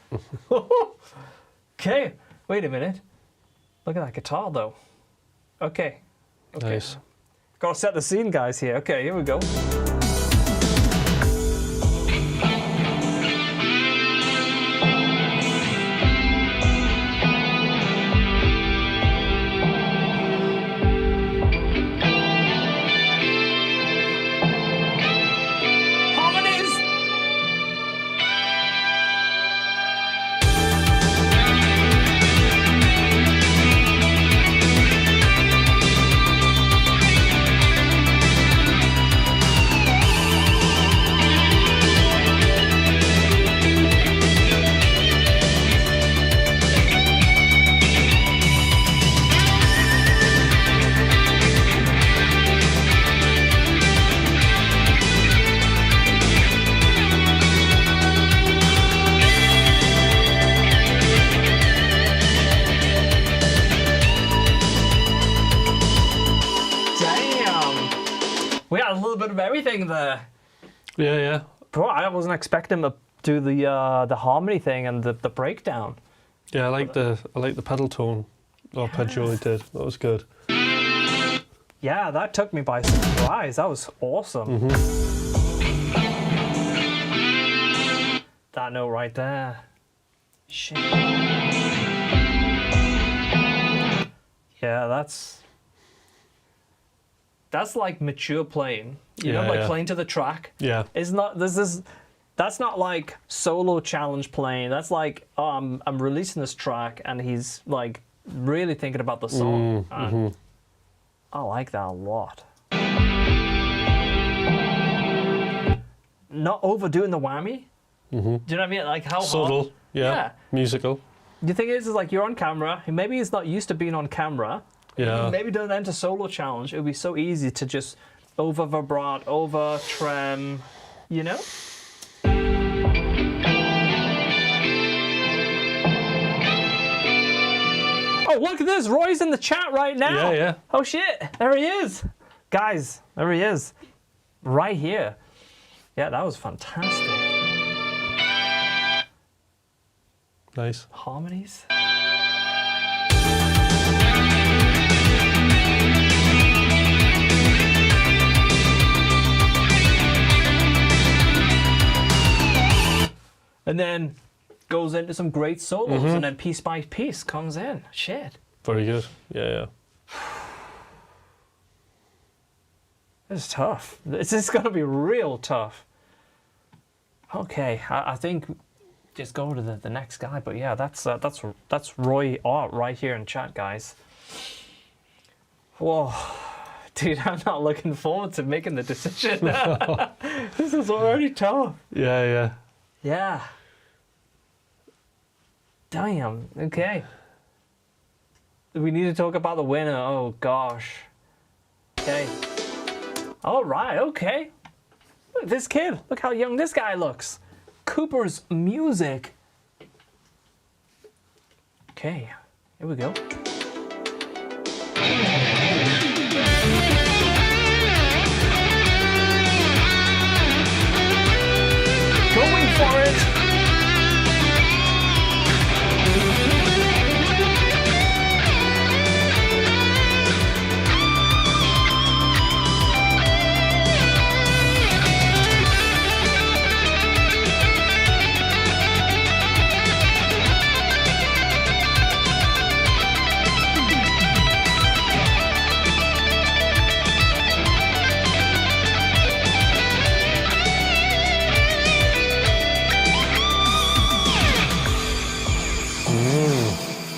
Okay. Wait a minute. Look at that guitar though. Okay. Nice. Gotta set the scene, guys, here. Okay, here we go. Everything there. Yeah. Bro, I wasn't expecting to do the harmony thing and the breakdown. Yeah, I like the pedal tone. Arpeggio he did. That was good. Yeah, that took me by surprise. That was awesome. That note right there. Shit. Yeah, that's like mature playing. You know, like playing to the track. Yeah. That's not like solo challenge playing. That's like, oh, I'm releasing this track and he's like really thinking about the song. I like that a lot. Not overdoing the whammy. Do you know what I mean? Like how subtle. hard? Yeah. Musical. The thing is like you're on camera. Maybe he's not used to being on camera. Yeah. Maybe doing enter solo challenge. It would be so easy to just over vibrato, over trem, you know? Oh, look at this. Roy's in the chat right now. Yeah. Oh, shit. There he is. Guys, there he is. Right here. Yeah, that was fantastic. Nice. Harmonies. And then goes into some great solos, and then piece by piece comes in. Shit. Very good. Yeah. This is tough. This is going to be real tough. Okay, I think just go to the next guy. But yeah, that's Roy Art right here in chat, guys. Whoa, dude, I'm not looking forward to making the decision. This is already tough. Yeah. Yeah. Damn. Okay. We need to talk about the winner. Oh gosh. Okay. All right. Okay. Look at this kid. Look how young this guy looks. Cooper's Music. Okay. Here we go. Going for it.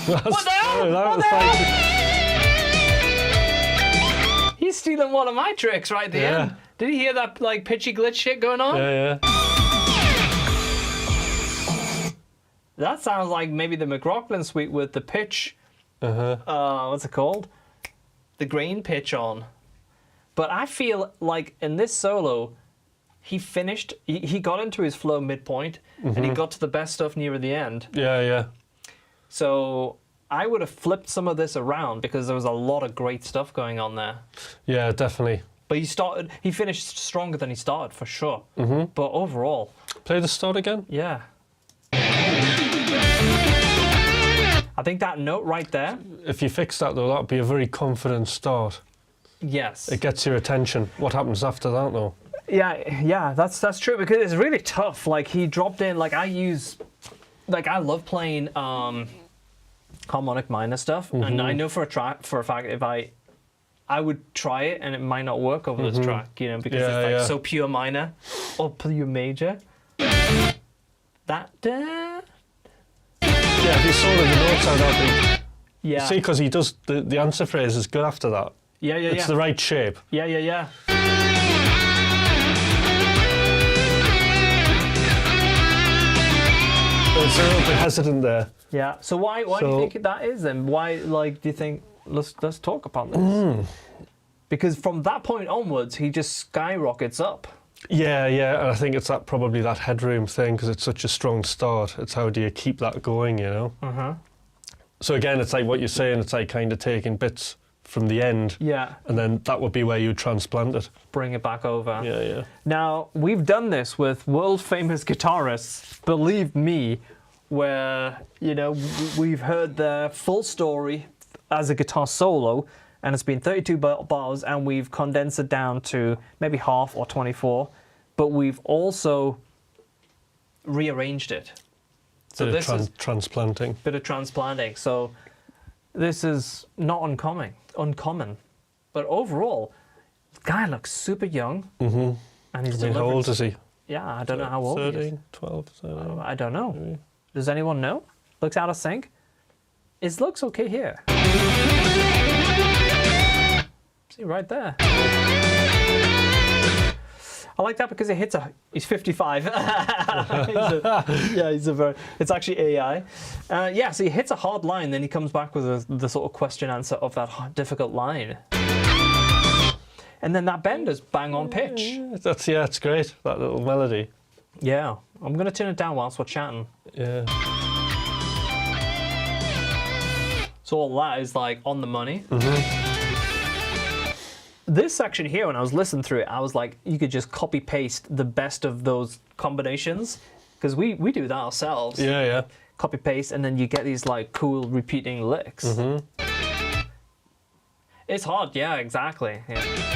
What the hell? What the hell? He's stealing one of my tricks right there. Yeah. Did you hear that like pitchy glitch shit going on? Yeah. That sounds like maybe the McRocklin suite with the pitch. What's it called? The grain pitch on. But I feel like in this solo, he finished. He got into his flow midpoint, and he got to the best stuff near the end. Yeah. So I would have flipped some of this around because there was a lot of great stuff going on there. Yeah, definitely. But he finished stronger than he started for sure. But overall, Play the start again. yeah. I think that note right there. If you fix that though, that'd be a very confident start. Yes. It gets your attention. What happens after that though? Yeah, that's true because it's really tough. Like he dropped in. Like I love playing harmonic minor stuff, and I know for a fact if I would try it and it might not work over this track, you know, because it's like so pure minor or pure major. That. Yeah, if you saw the notes out that Yeah. see, because he does the answer phrase is good after that. Yeah. It's the right shape. Yeah. It's a little bit hescitant there. Yeah. So why do you think that is then? Why do you think let's talk about this? Because from that point onwards, he just skyrockets up. Yeah, and I think it's probably that headroom thing because it's such a strong start. It's how do you keep that going, you know? So again, it's like what you're saying. It's like kind of taking bits from the end. Yeah. And then that would be where you transplant it. Bring it back over. Yeah. Now, we've done this with world famous guitarists, believe me, where, you know, we've heard the full story as a guitar solo, and it's been 32 bars, and we've condensed it down to maybe half or 24, but we've also rearranged it. So this is transplanting. bit of transplanting. So this is not uncommon. But overall, the guy looks super young. And he's How old is he? Yeah, I don't know how old he is. 13, 12, 13. I don't know. Maybe. Does anyone know? Looks out of sync? It looks okay here. See, right there. I like that because he's 55. It's actually AI. So he hits a hard line, then he comes back with the sort of question answer of that difficult line. And And then that bend is bang on pitch. Yeah, it's great, that little melody. Yeah, I'm going to turn it down whilst we're chatting. Yeah. So all that is like on the money. This section here, when I was listening through it, I was like, you could just copy paste the best of those combinations, because we do that ourselves. Yeah. Copy paste, and then you get these like cool repeating licks. It's hard, yeah, exactly. Yeah.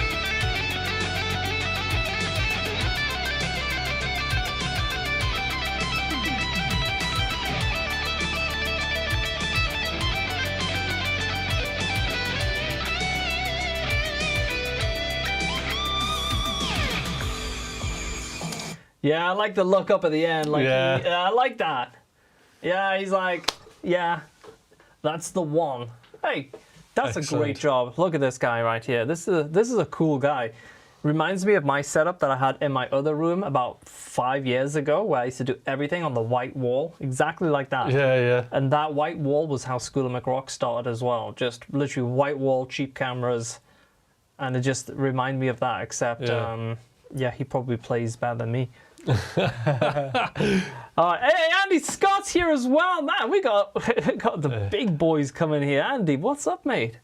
Yeah, I like the look up at the end. Like, I like that. Yeah, he's like, yeah, that's the one. Hey, that's a great job. Look at this guy right here. This is a cool guy. Reminds me of my setup that I had in my other room about 5 years ago, where I used to do everything on the white wall, exactly like that. Yeah. And that white wall was how School of McRock started as well. Just literally white wall, cheap cameras, and it just reminded me of that. Except, yeah, he probably plays better than me. Hey, Andy Scott's here as well, man. We got the big boys coming here. Andy, what's up, mate?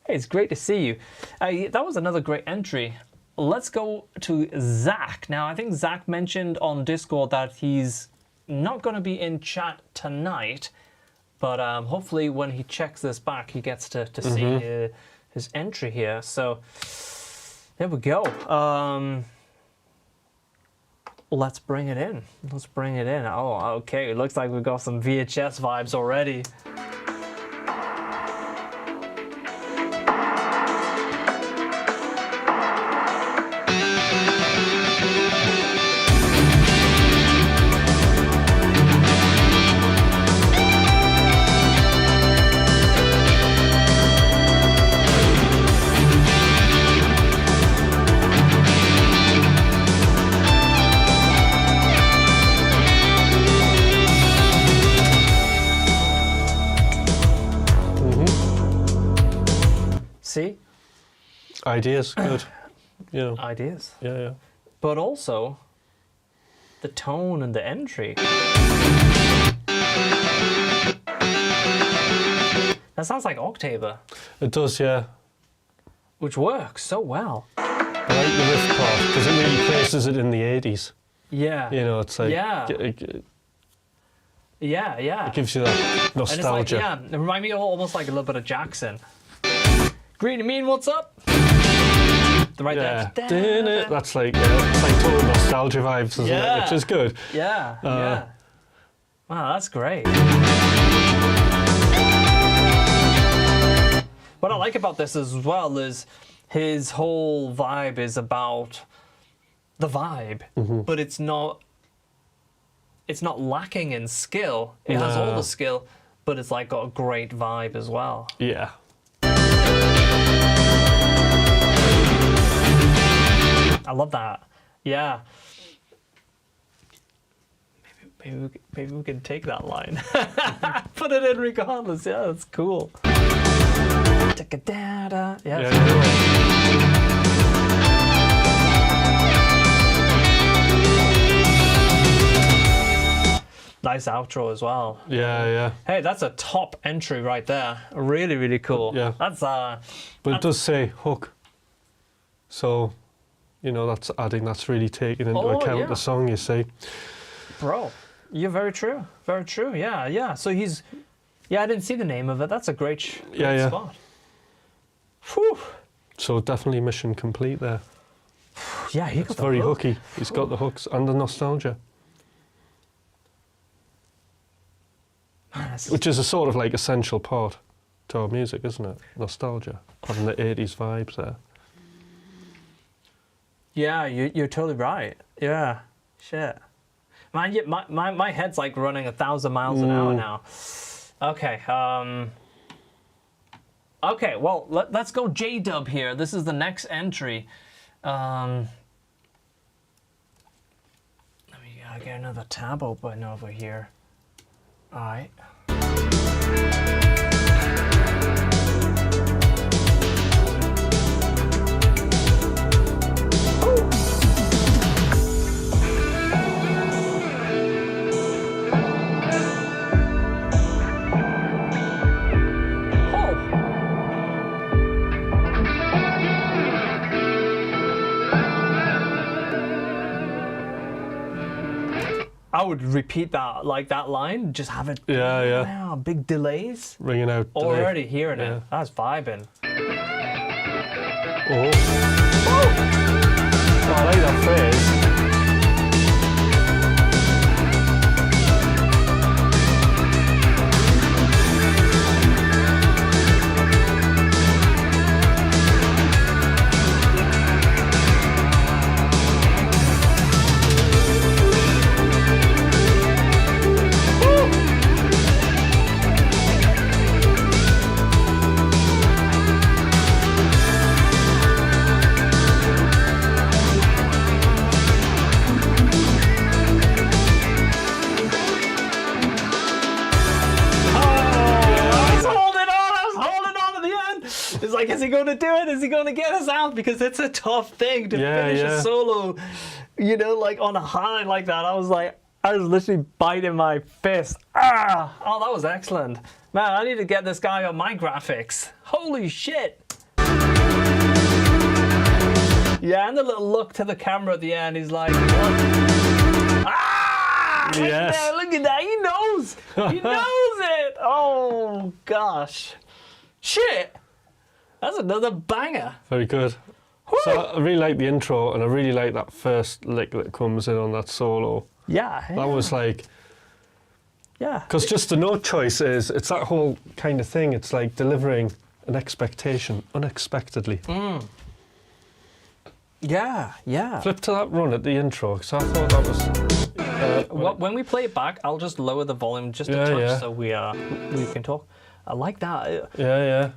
Hey, it's great to see you. That was another great entry. Let's go to Zach. Now, I think Zach mentioned on Discord that he's not going to be in chat tonight, but hopefully when he checks this back, he gets to see his entry here. So there we go. Let's bring it in. Let's bring it in. Oh, okay. It looks like we've got some VHS vibes already. See? Ideas, good. Yeah. Ideas. Yeah. But also, the tone and the entry. That sounds like Octaver. It does, yeah. Which works so well. I like the riff part, because it really places it in the 80s. Yeah. You know, it's like... Yeah. It gives you that nostalgia. And it's like, it reminds me almost like a little bit of Jackson. Green and Mean, what's up? The right there. That's like, it's like total nostalgia vibes, isn't it? Which is good. Yeah. Wow, that's great. What I like about this as well is his whole vibe is about the vibe, but it's not lacking in skill. It has all the skill, but it's like got a great vibe as well. Yeah. I love that. Yeah. Maybe we can take that line. Put it in regardless. Yeah, that's cool. Yeah. Nice outro as well. Yeah. Hey, that's a top entry right there. Really, really cool. Yeah. But it does say hook. So, you know, that's really taken into account the song, you see. Bro, you're very true. Very true. Yeah. So I didn't see the name of it. That's a great spot. Whew. So definitely mission complete there. Yeah, it's very hooky. He's got the hooks and the nostalgia. Which is a sort of like essential part to our music, isn't it? Nostalgia, having the 80s vibes there. Yeah, you're totally right. Yeah, shit. Man, my head's like running 1,000 miles an hour now. Okay, okay, well, let's go J-Dub here. This is the next entry. Let me get another tab open over here. All right. I would repeat that, like that line, just have it. Yeah. Wow, big delays. Ringing out. Already hearing Yeah. it. That's vibing. Oh. Oh, I like that phrase. It's like, is he going to do it? Is he going to get us out? Because it's a tough thing to finish a solo, you know, like on a high like that. I was literally biting my fist. Ah! Oh, that was excellent. Man, I need to get this guy on my graphics. Holy shit. Yeah, and the little look to the camera at the end, he's like, ah! Yes. There, look at that. He knows. He knows it. Oh, gosh. Shit. That's another banger. Very good. Woo! So I really like the intro, and I really like that first lick that comes in on that solo. Yeah. That was like, yeah. because just the note choice it's that whole kind of thing. It's like delivering an expectation unexpectedly. Yeah. Flip to that run at the intro, because I thought that was. When we play it back, I'll just lower the volume just a touch so we can talk. I like that. Yeah.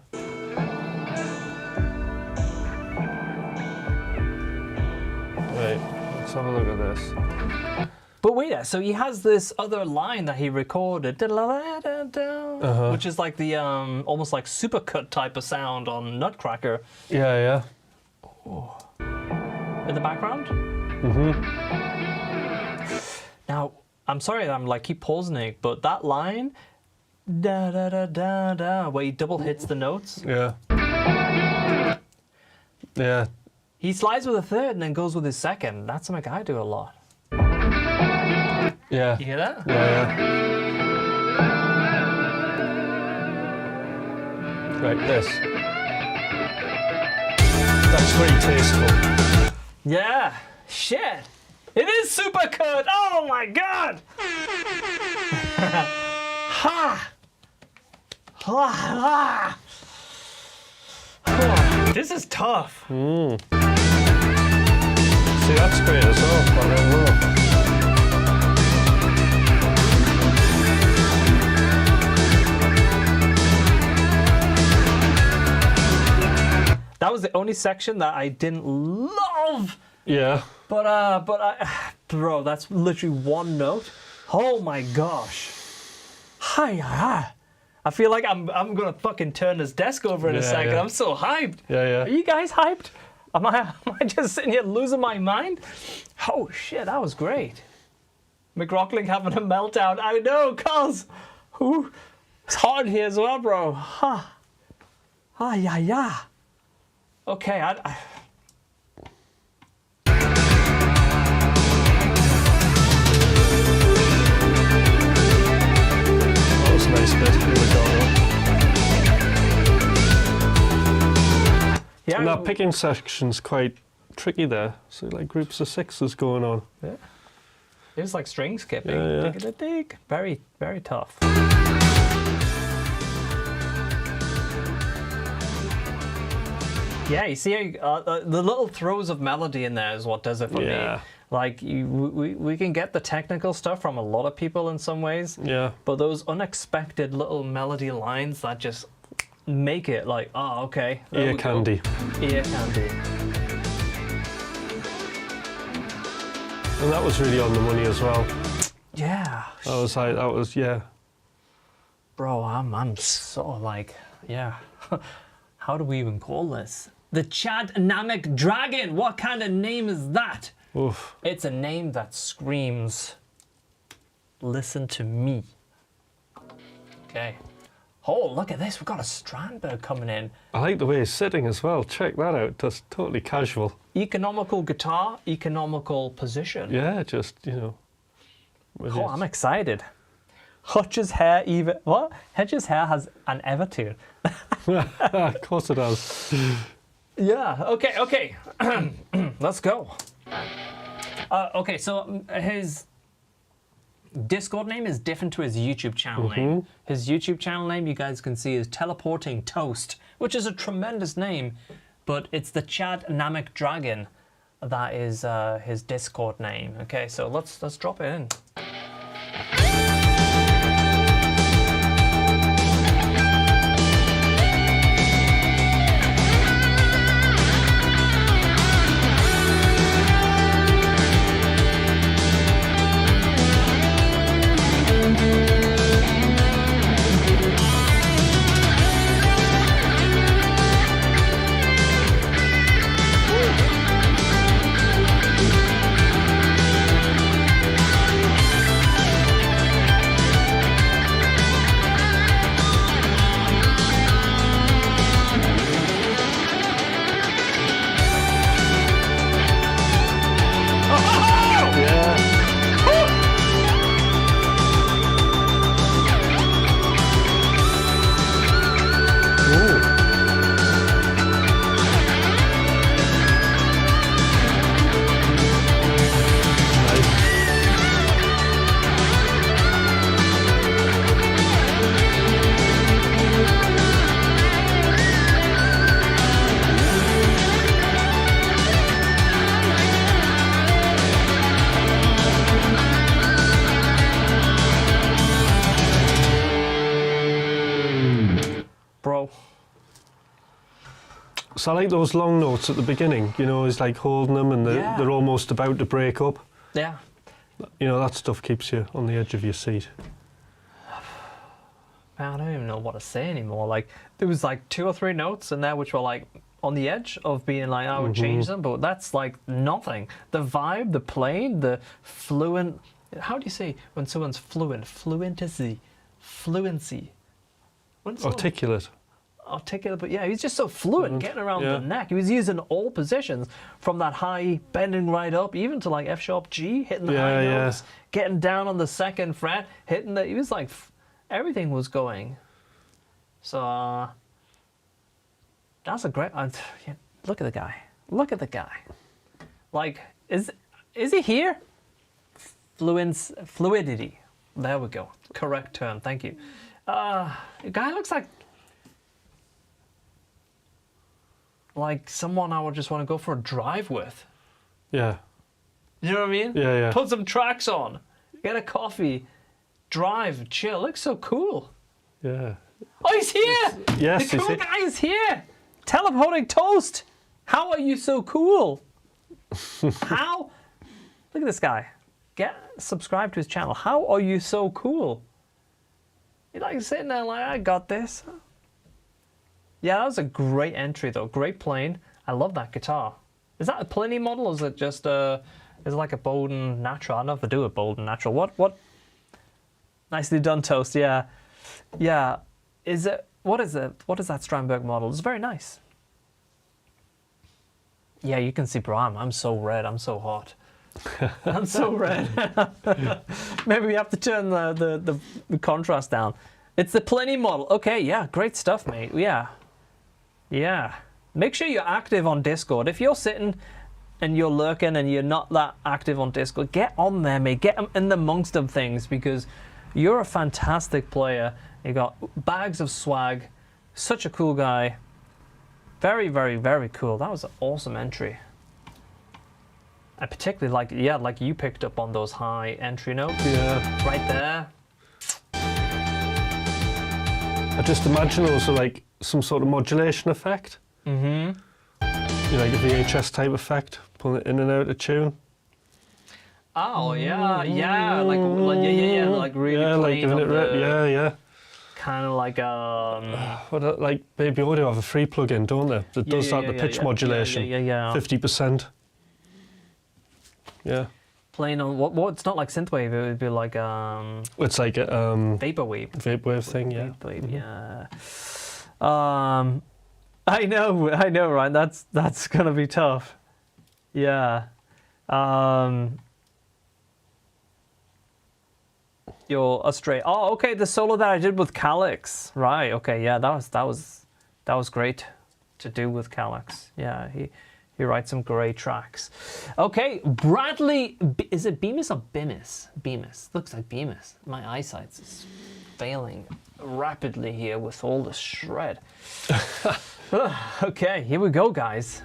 Right, let's have a look at this. But wait, so he has this other line that he recorded, which is like the almost like supercut type of sound on Nutcracker. Yeah. Oh. In the background. Now, I'm sorry that I'm like keep pausing it, but that line, da da da da da, where he double hits the notes. Yeah. He slides with a third and then goes with his second. That's something I do a lot. Yeah. You hear that? Yeah. Right, this. That's very tasteful. Yeah. Shit. It is supercut. Oh my god. This is tough. See, that's great as well. I don't know. That was the only section that I didn't love. Yeah. But bro, that's literally one note. Oh my gosh. Hi. I feel like I'm gonna fucking turn this desk over in a second. Yeah. I'm so hyped. Yeah. Are you guys hyped? Am I just sitting here losing my mind? Oh shit, that was great. McRocklin having a meltdown. I know, cuz. It's hard here as well, bro. Yeah. Okay, That was a nice bit. yeah. And that picking section's quite tricky there. So like groups of sixes going on. Yeah. It was like string skipping. Yeah. Dig. Very, very tough. Yeah, you see, the little throws of melody in there is what does it for me. Like, we can get the technical stuff from a lot of people in some ways. Yeah. But those unexpected little melody lines that just make it like, oh, okay. Ear candy. Ear candy. And that was really on the money as well. Yeah. That was, yeah. Bro, I'm sort of like, yeah. How do we even call this? The Chad Namek Dragon. What kind of name is that? Oof. It's a name that screams, listen to me. Okay. Oh, look at this. We've got a Strandberg coming in. I like the way he's sitting as well. Check that out. That's totally casual. Economical guitar, economical position. Yeah, just, you know. Oh, I'm excited. Hutch's hair even what? Hutch's hair has an Evertune. Of course it does. Yeah. Okay. Let's go. Okay. So his Discord name is different to his YouTube channel name. His YouTube channel name, you guys can see, is Teleporting Toast, which is a tremendous name, but it's the Chad Namek Dragon that is his Discord name. Okay, so let's drop it in. Bro. So I like those long notes at the beginning, you know, he's like holding them and they're almost about to break up. Yeah. You know, that stuff keeps you on the edge of your seat. Man, I don't even know what to say anymore. Like, there was like 2 or 3 notes in there which were like on the edge of being like, I would change them, but that's like nothing. The vibe, the playing, the fluent, how do you say when someone's fluent? Fluency. When someone- Articulate. Articulate, but yeah, he's just so fluent getting around the neck. He was using all positions from that high, bending right up, even to like F sharp G, hitting the high notes, getting down on the 2nd fret, hitting the. He was like, everything was going. So that's a great. Look at the guy. Look at the guy. Like, is he here? Fluidity. There we go. Correct term. Thank you. The guy looks like someone I would just want to go for a drive with. Yeah. You know what I mean? Yeah, yeah. Put some tracks on, get a coffee, drive, chill. Looks so cool. Yeah. Oh, he's here! Yes, the cool guy is here! Teleporting Toast! How are you so cool? How? Look at this guy. Subscribe to his channel. How are you so cool? You're like sitting there like, I got this. Yeah, that was a great entry though. Great playing. I love that guitar. Is that a Pliny model or is it just is it like a Bowden Natural? I don't know if they do a Bowden Natural. What? Nicely done, Toast. Yeah. Yeah. Is it, what is that Strandberg model? It's very nice. Yeah, you can see, bro, I'm so red. I'm so hot. I'm so red. Maybe we have to turn the contrast down. It's the Pliny model. Okay, yeah, great stuff, mate. Yeah. Yeah. Make sure you're active on Discord. If you're sitting and you're lurking and you're not that active on Discord, get on there, mate. Get in the amongst of things because you're a fantastic player. You got bags of swag. Such a cool guy. Very, very, very cool. That was an awesome entry. I particularly like you picked up on those high entry notes. Yeah. Right there. I just imagine also like some sort of modulation effect. Mm-hmm. You know, like a VHS type effect, pulling it in and out of tune. Oh yeah, yeah, like really like playing on yeah. Kind of like like Baby Audio have a free plugin, don't they? That does the pitch modulation. Yeah. 50%. Yeah. Playing on what? It's not like synthwave. It would be like It's like a vaporwave. Vaporwave thing, yeah. Vaporwave, yeah. I know, right? That's gonna be tough. Yeah. you're astray. Oh, okay, the solo that I did with Calyx. Right, okay, yeah, that was great to do with Calyx. Yeah, he writes some great tracks. Okay, Bradley, is it Bemis or Bimis? Bemis, looks like Bemis. My eyesight's failing rapidly here with all the shred. Okay, here we go, guys.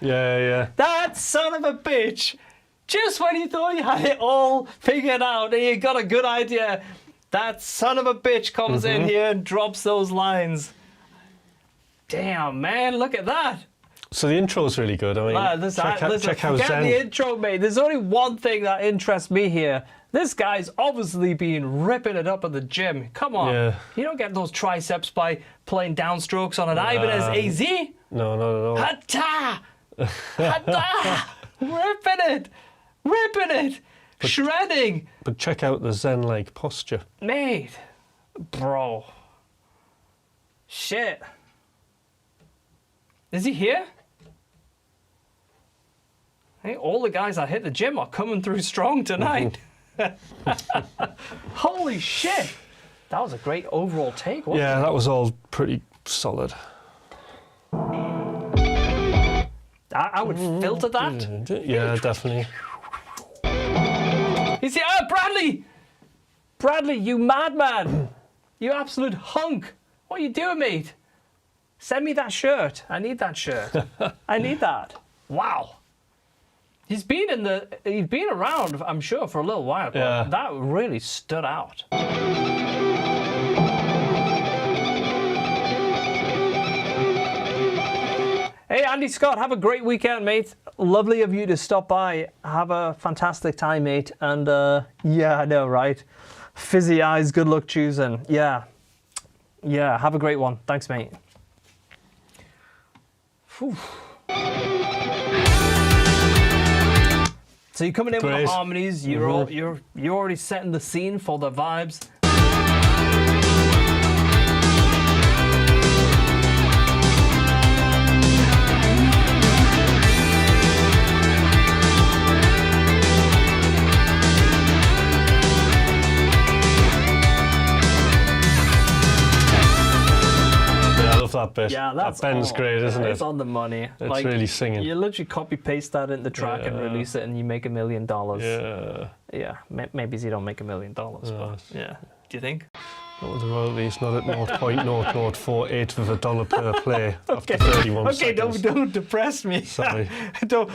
Yeah. That son of a bitch! Just when you thought you had it all figured out and you got a good idea, that son of a bitch comes in here and drops those lines. Damn, man, look at that. So the intro is really good. I mean, check how forget Zen... the intro, mate. There's only one thing that interests me here. This guy's obviously been ripping it up at the gym. Come on. Yeah. You don't get those triceps by playing downstrokes on an Ibanez AZ. No, not at all. Hata! Hata! Ripping it! Shredding! But check out the Zen-like posture. Mate. Bro. Shit. Is he here? Hey, all the guys that hit the gym are coming through strong tonight. Holy shit! That was a great overall take, wasn't it? That was all pretty solid. I would filter that. Yeah, definitely. He's here. Oh, Bradley! Bradley, you madman! You absolute hunk! What are you doing, mate? Send me that shirt. I need that shirt. I need that. Wow. He's been around, I'm sure, for a little while, but that really stood out. Hey, Andy Scott, have a great weekend, mate. Lovely of you to stop by. Have a fantastic time, mate. And yeah, I know, right? Fizzy eyes, good luck choosing. Yeah, have a great one. Thanks, mate. Whew. So you're coming in with the harmonies. You're already setting the scene for the vibes. That bit. Yeah, that bend's great, isn't it? It's on the money. It's like, really singing. You literally copy paste that in the track and release it, and you make $1 million. Yeah. Maybe you don't make $1 million, but yeah. Do you think? Not with the royalties, not at 0.0048 of a dollar per play after 31 seconds. Okay, don't depress me. Sorry. Don't.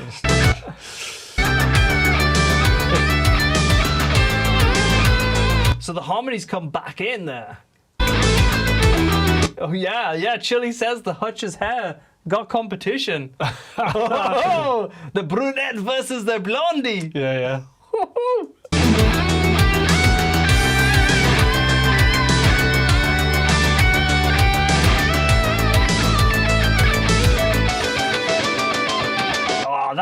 So the harmonies come back in there. Oh yeah, Chili says the Hutch's hair got competition. Oh, the brunette versus the blondie. Yeah. Oh,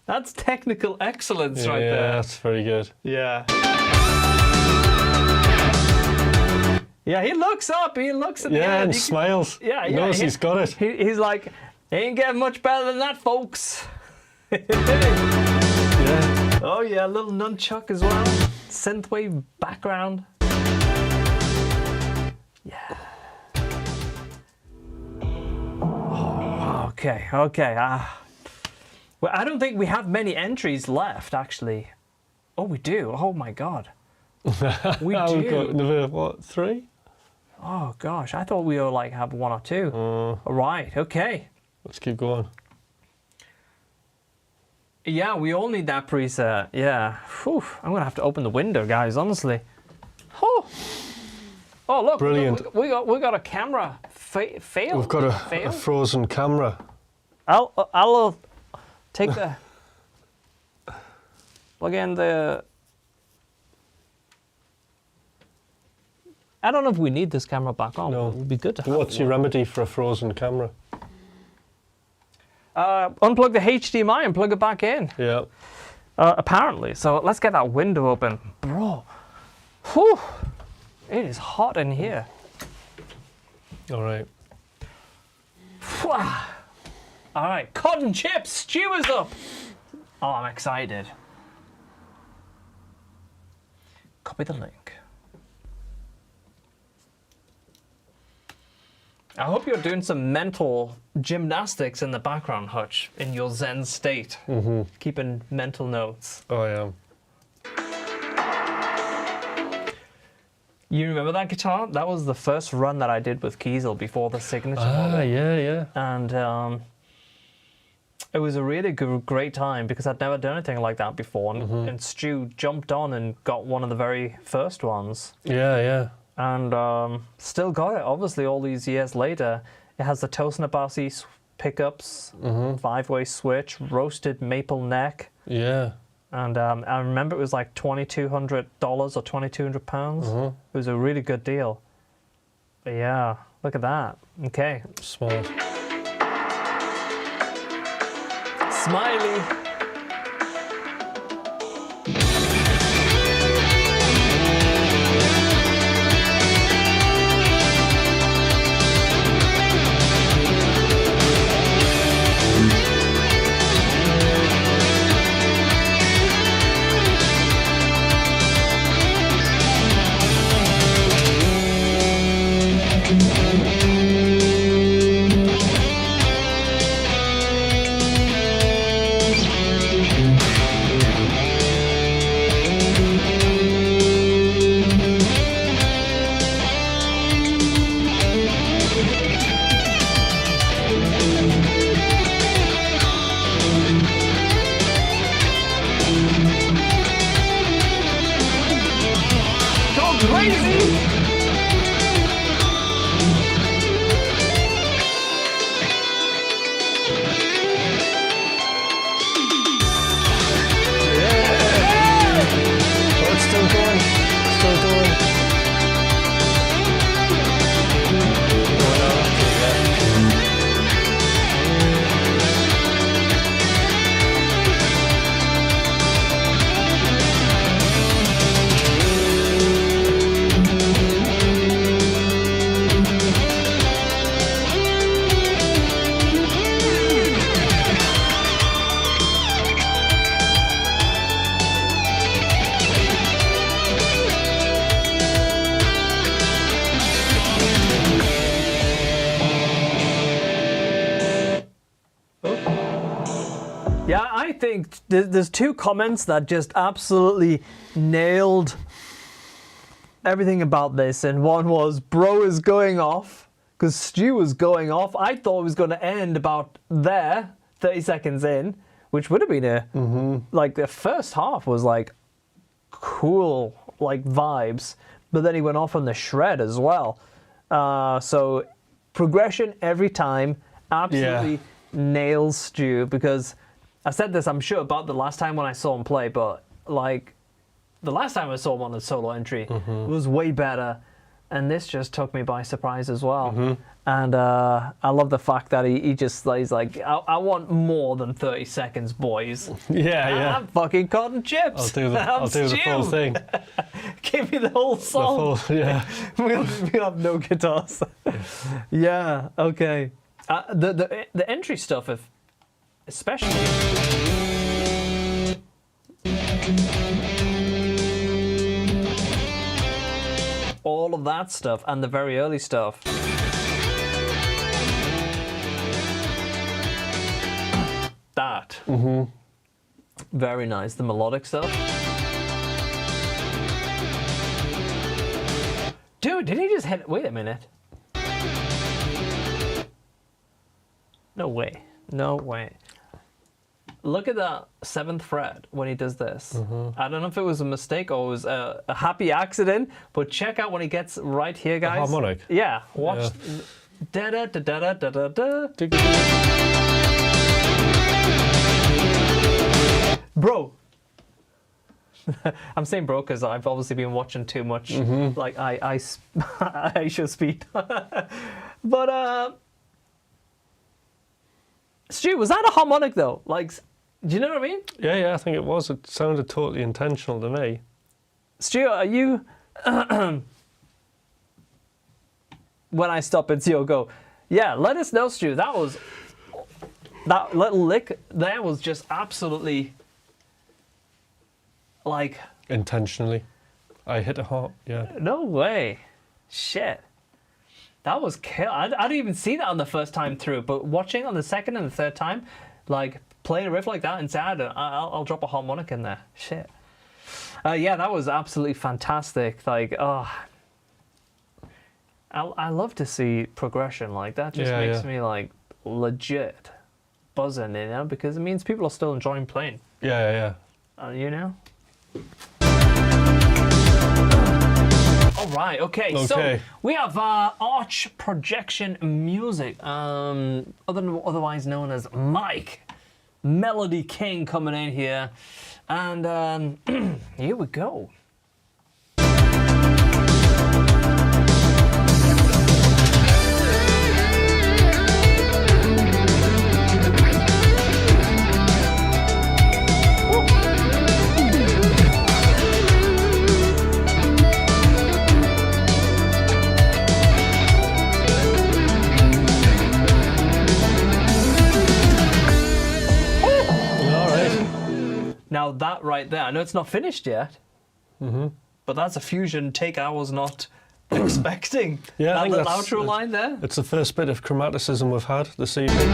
that's technical excellence right there. Yeah, that's very good. Yeah. Yeah, he looks up. He looks at the end. And smiles. Yeah, he knows he's got it. He's like, ain't getting much better than that, folks. Yeah. Oh yeah, a little nunchuck as well. Synthwave background. Yeah. Oh, okay. Well, I don't think we have many entries left, actually. Oh, we do. Oh my God. We do. We've got another, what, 3? Oh gosh, I thought we were like have one or two. All right, okay. Let's keep going. Yeah, we all need that preset. Yeah. Whew. I'm gonna have to open the window, guys. Honestly. Oh. Oh look. Brilliant. We got a camera fail. We've got a frozen camera. I'll take the plug in the. I don't know if we need this camera back on. No. It would be good to have. What's your remedy for a frozen camera? Unplug the HDMI and plug it back in. Yeah. Apparently. So let's get that window open. Bro. Whew. It is hot in here. All right. All right. Cotton chips. Stew is up. Oh, I'm excited. Copy the link. I hope you're doing some mental gymnastics in the background, Hutch, in your Zen state. Keeping mental notes. Oh, I am. You remember that guitar? That was the first run that I did with Kiesel before the signature. Yeah. And it was a really great time because I'd never done anything like that before. And Stu jumped on and got one of the very first ones. Yeah. And still got it, obviously, all these years later. It has the Tosin Abasi pickups, 5-way switch, roasted maple neck. Yeah. And I remember it was like $2,200 or £2,200. It was a really good deal. But yeah, look at that. Okay. Smart. Smiley. Yeah, I think there's two comments that just absolutely nailed everything about this. And one was, bro is going off, because Stu was going off. I thought it was going to end about there, 30 seconds in, which would have been like the first half was like cool, like vibes. But then he went off on the shred as well. So progression every time absolutely nails Stu, because I said this, I'm sure, about the last time when I saw him play, but like the last time I saw him on a solo entry was way better, and this just took me by surprise as well. And I love the fact that he's like, I want more than 30 seconds, boys. Yeah. I'm fucking cotton chips. I'll do the full thing. Give me the whole song. We have no guitars. Yeah. Okay. The entry stuff, especially. All of that stuff and the very early stuff. That. Very nice. The melodic stuff. Dude, did he just hit? Wait a minute. No way. No way. Look at that 7th fret when he does this. I don't know if it was a mistake or it was a happy accident, but check out when he gets right here, guys. The harmonic. Yeah, watch. Da da da da da da da. Bro. I'm saying bro because I've obviously been watching too much. Like I show speed. But Stu, was that a harmonic though? Like, do you know what I mean? Yeah, I think it was. It sounded totally intentional to me. Stu, are you... when I stop and Theo go, yeah, let us know, Stu. That little lick there was just absolutely... like... Intentionally. I hit a heart, yeah. No way. Shit. That was kill. I didn't even see that on the first time through, but watching on the second and the third time, like playing a riff like that inside, I'll drop a harmonic in there. Shit. Yeah, that was absolutely fantastic. Like, oh, I love to see progression like that. Just makes me like legit buzzing, you know, because it means people are still enjoying playing. Yeah. You know. All right, okay, so we have Arch Projection Music, otherwise known as Mike, Melody King, coming in here, and here we go. Now that right there, I know it's not finished yet, but that's a fusion take I was not expecting. Yeah, that little outro line there. It's the first bit of chromaticism we've had this evening.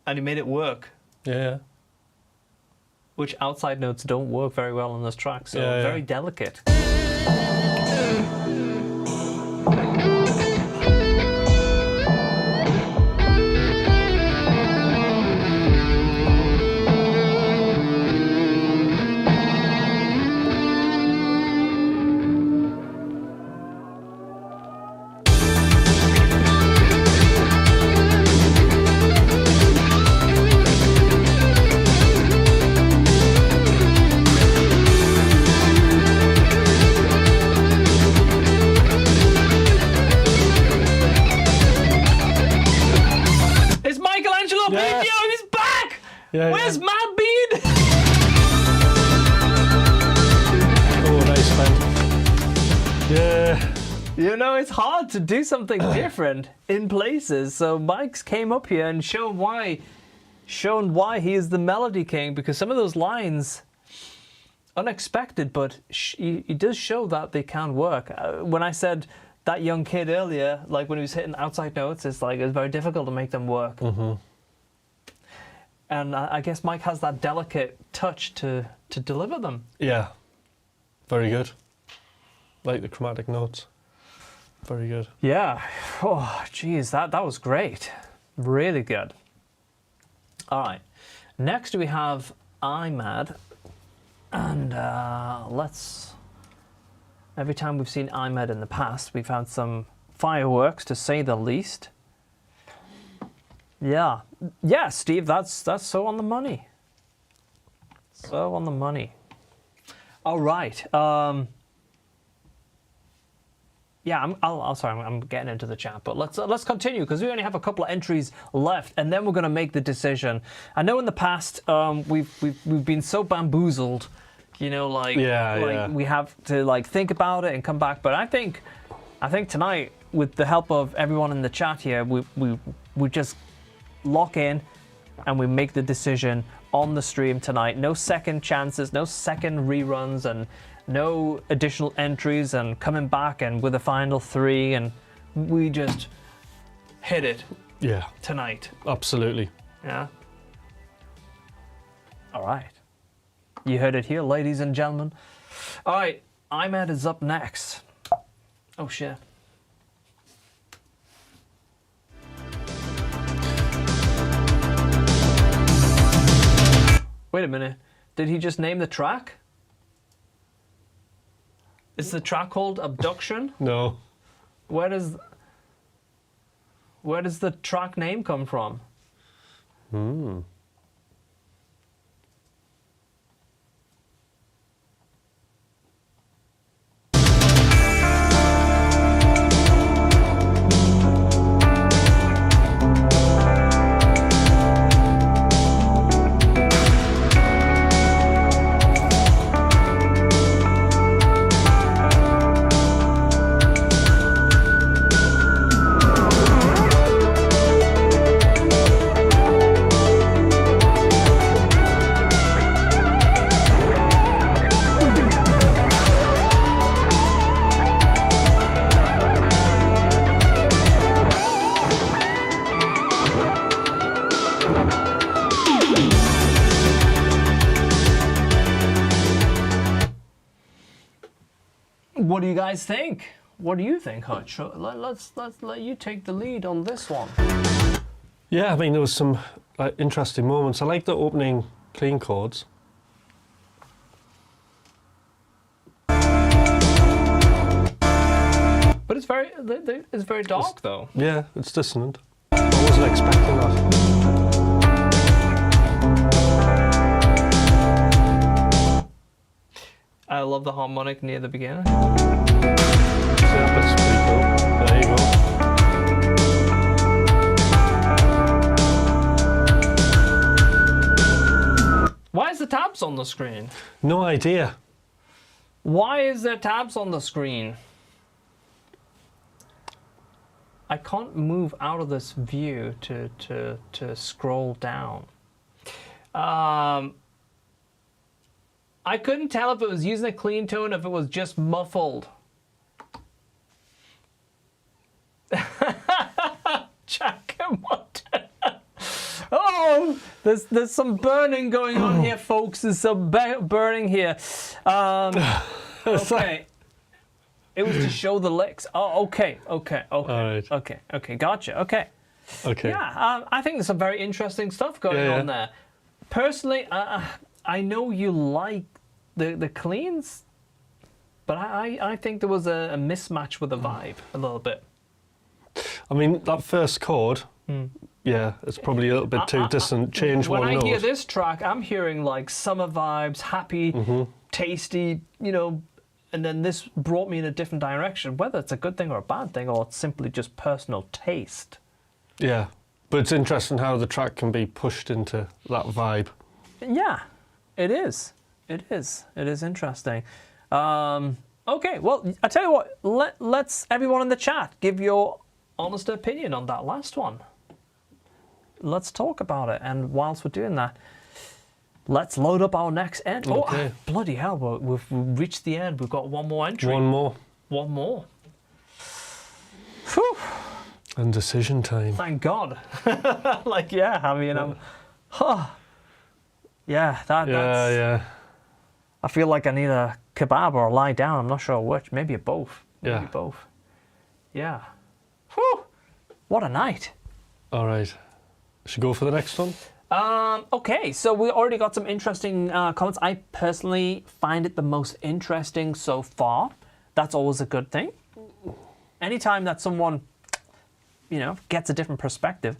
And he made it work. Yeah. Which outside notes don't work very well on this track, so very delicate. Where's Mad Bean? Oh, nice, man. Yeah. You know, it's hard to do something different in places. So Mike's came up here and shown why he is the Melody King, because some of those lines, unexpected, but he does show that they can work. When I said that young kid earlier, like when he was hitting outside notes, it's like it's very difficult to make them work. And I guess Mike has that delicate touch to deliver them. Yeah, very good. Like the chromatic notes. Very good. Yeah. Oh, geez, that was great. Really good. All right. Next we have IMAD. And every time we've seen IMAD in the past, we've had some fireworks, to say the least. Yeah, Steve, that's so on the money. So on the money. All right. Yeah, I'm getting into the chat, but let's continue, because we only have a couple of entries left, and then we're going to make the decision. I know in the past we've been so bamboozled, you know, like we have to like think about it and come back. But I think tonight, with the help of everyone in the chat here, we just lock in and we make the decision on the stream tonight. No second chances, no second reruns, and no additional entries and coming back and with a final 3, and we just hit it tonight. Absolutely. Yeah. All right. You heard it here, ladies and gentlemen. All right. Ahmed is up next. Oh shit. Wait a minute. Did he just name the track? Is the track called Abduction? No. Where does the track name come from? What do you guys think? What do you think, Hutch? Let's let you take the lead on this one. Yeah, I mean, there was some interesting moments. I like the opening clean chords. But it's very dark though. Yeah, it's dissonant. I wasn't expecting that. I love the harmonic near the beginning. So that bit's pretty cool. There you go. Why is the tabs on the screen? No idea. Why is there tabs on the screen? I can't move out of this view to scroll down. I couldn't tell if it was using a clean tone, if it was just muffled. Jack and what? Oh, there's some burning going on here, folks. There's some burning here. Okay. It was to show the licks. Oh, okay. All right. Okay, gotcha. Okay. Yeah, I think there's some very interesting stuff going on there. Personally, I know you like the cleans, but I think there was a mismatch with the vibe a little bit. I mean, that first chord, yeah, it's probably a little bit too dissonant. Change one note. When I hear this track, I'm hearing like summer vibes, happy, tasty, you know, and then this brought me in a different direction, whether it's a good thing or a bad thing, or it's simply just personal taste. Yeah, but it's interesting how the track can be pushed into that vibe. Yeah, it is. It is interesting. Okay, well, I tell you what, let's everyone in the chat give your honest opinion on that last one. Let's talk about it, and whilst we're doing that, let's load up our next entry. Okay. Oh, bloody hell, we've reached the end. We've got one more entry. One more. Whew. And decision time. Thank God. Like, yeah, I mean, that's... Yeah. I feel like I need a kebab or a lie down. I'm not sure which. Maybe both. Maybe both. Yeah. Whew. What a night. All right. Should we go for the next one? Okay, so we already got some interesting comments. I personally find it the most interesting so far. That's always a good thing. Anytime that someone, you know, gets a different perspective.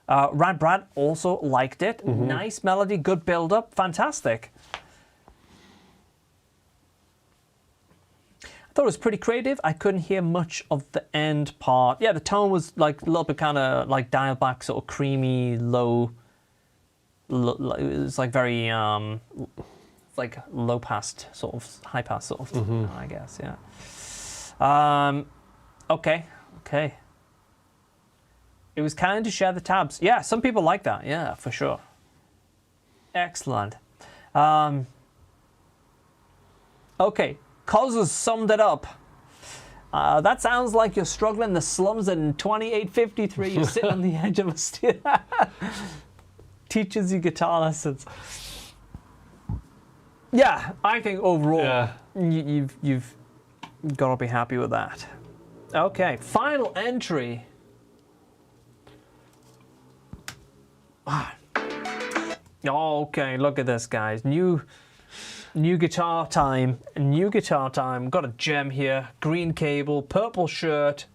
Rad Brad also liked it. Nice melody, good build-up, fantastic. I thought it was pretty creative. I couldn't hear much of the end part. Yeah, the tone was like a little bit kind of like dialed back, sort of creamy, low. It's like very like low pass, sort of high pass, sort of. I guess, yeah. Okay. It was kind to share the tabs. Yeah, some people like that. Yeah, for sure. Excellent. Okay, Causes summed it up. That sounds like you're struggling the slums in 2853. You're sitting on the edge of a stair. Teaches you guitar lessons. Yeah, I think overall you've Gotta be happy with that. Okay, final entry. Oh, okay, look at this, guys. New guitar time. New guitar time. Got a gem here. Green cable, purple shirt.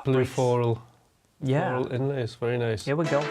Blue floral. Yeah. Floral inlays. Very nice. Here we go.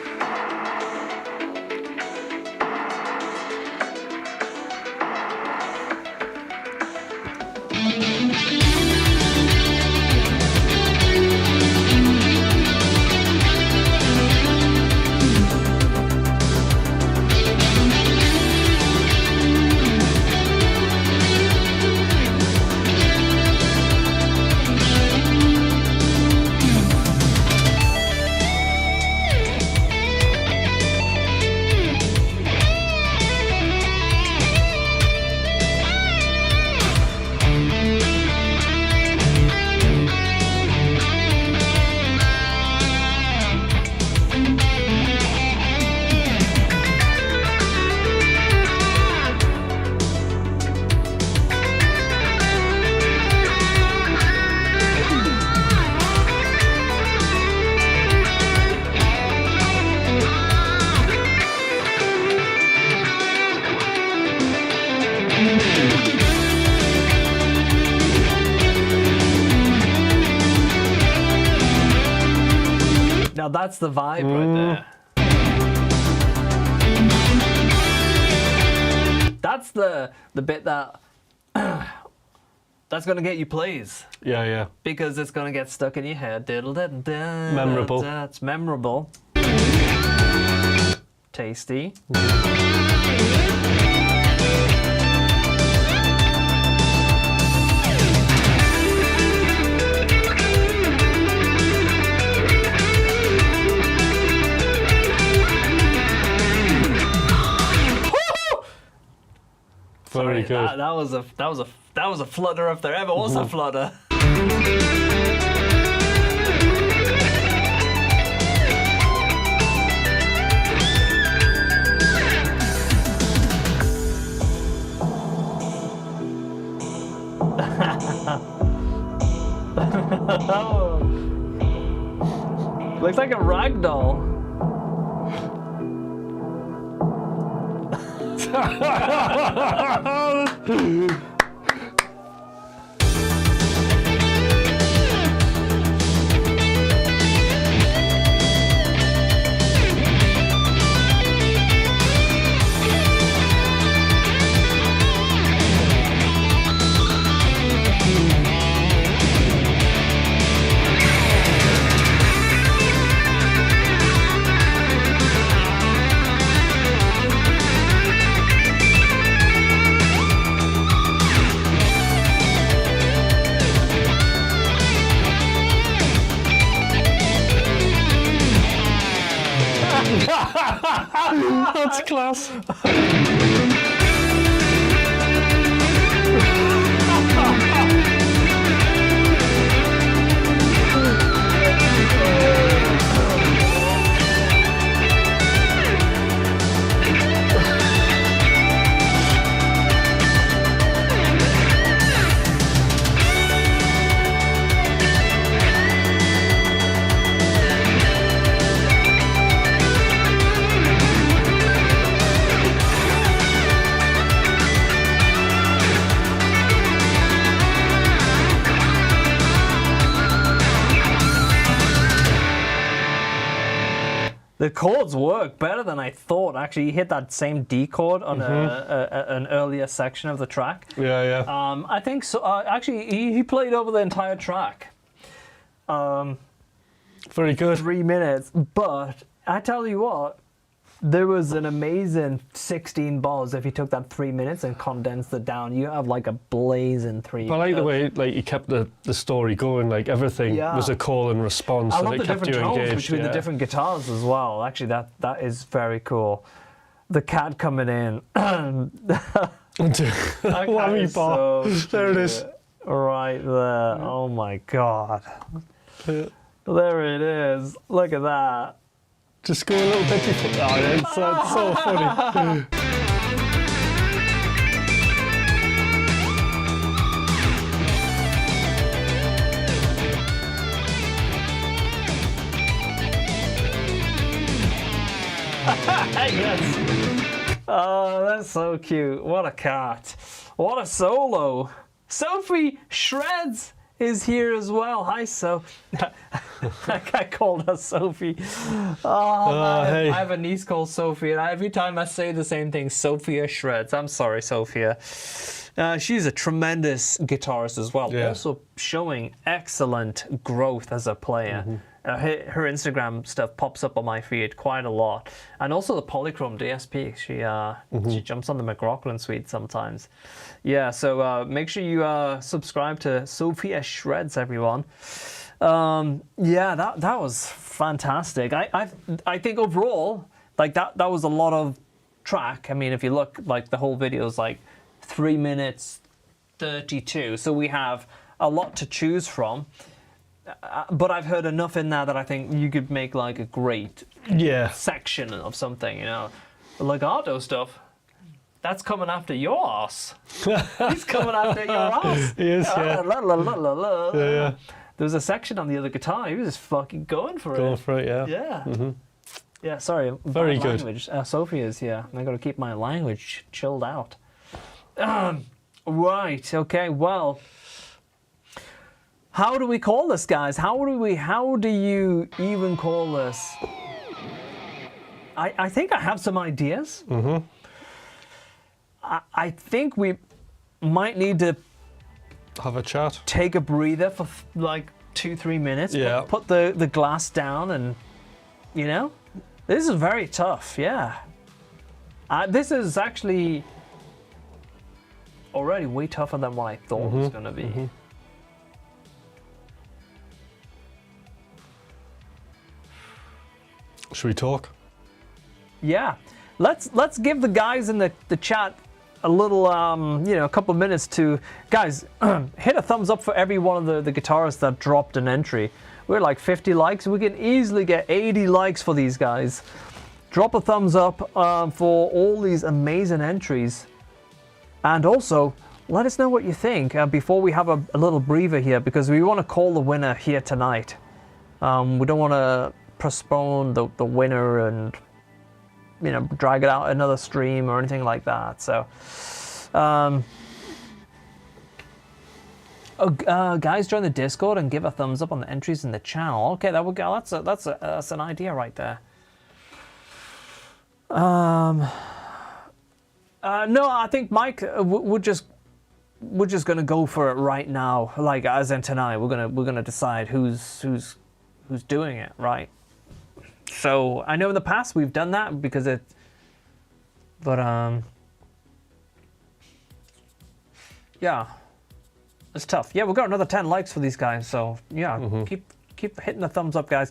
Now that's the vibe right there. That's the bit that that's gonna get you plays. Yeah, yeah. Because it's gonna get stuck in your head. Memorable. It's memorable. Tasty. Very good. That was a flutter if there ever was a flutter. Looks like a rag doll. That's class. The chords work better than I thought. Actually, he hit that same D chord on an earlier section of the track. Yeah, yeah. I think so. Actually, he played over the entire track. Very good. 3 minutes. But I tell you what, there was an amazing 16 bars if you took that 3 minutes and condensed it down. You have like a blazing three. But I like the way he kept the story going. Like everything was a call and response. I and love it the kept different you tones engaged. between the different guitars as well. Actually, that is very cool. The cat coming in. Whammy bar. There it is. Right there. Oh my god. There it is. Look at that. Just go a little bit before. Oh, it's so funny. Oh, that's so cute. What a cat. What a solo. Sophie Shreds is here as well. Hi, I called her Sophie. Oh, man. hey. I have a niece called Sophie, and every time I say the same thing, Sophia Shreds. I'm sorry, Sophia. She's a tremendous guitarist as well, Yeah. also showing excellent growth as a player. Her Instagram stuff pops up on my feed quite a lot, and also the Polychrome DSP. She jumps on the McRocklin suite sometimes. Yeah, so make sure you subscribe to Sophia Shreds, everyone. Yeah, that was fantastic. I think overall, like that was a lot of track. I mean, if you look, like the whole video is like 3 minutes 32, so we have a lot to choose from. But I've heard enough in there that I think you could make like a great section of something, you know. Legato stuff, that's coming after your ass. He's coming after your ass. He is, yeah. Yeah. There was a section on the other guitar, he was just fucking going for it. Going for it, yeah. Yeah. Yeah, sorry. Very bad good. Language. Sophia's here. I got to keep my language chilled out. Right, okay, well... How do we call this, guys? How do you even call this? I think I have some ideas. I think we might need to Have a chat. take a breather for like 2-3 minutes. Yeah. Put the glass down, and you know, this is very tough. Yeah. This is actually already way tougher than what I thought it was going to be. Should we talk? Yeah, let's give the guys in the chat a little, you know, a couple of minutes to, guys, hit a thumbs up for every one of the guitarists that dropped an entry. We're like 50 likes. We can easily get 80 likes for these guys. Drop a thumbs up for all these amazing entries. And also, let us know what you think before we have a little breather here, because we want to call the winner here tonight. We don't want to postpone the winner and, you know, drag it out another stream or anything like that. So guys, join the Discord and give a thumbs up on the entries in the channel. Okay, that would go. That's an idea right there. No, I think Mike, we're just gonna go for it right now. Like, as in tonight, we're gonna decide who's doing it, right? So I know in the past we've done that because yeah, it's tough. Yeah, we've got another 10 likes for these guys, so yeah, keep hitting the thumbs up, guys.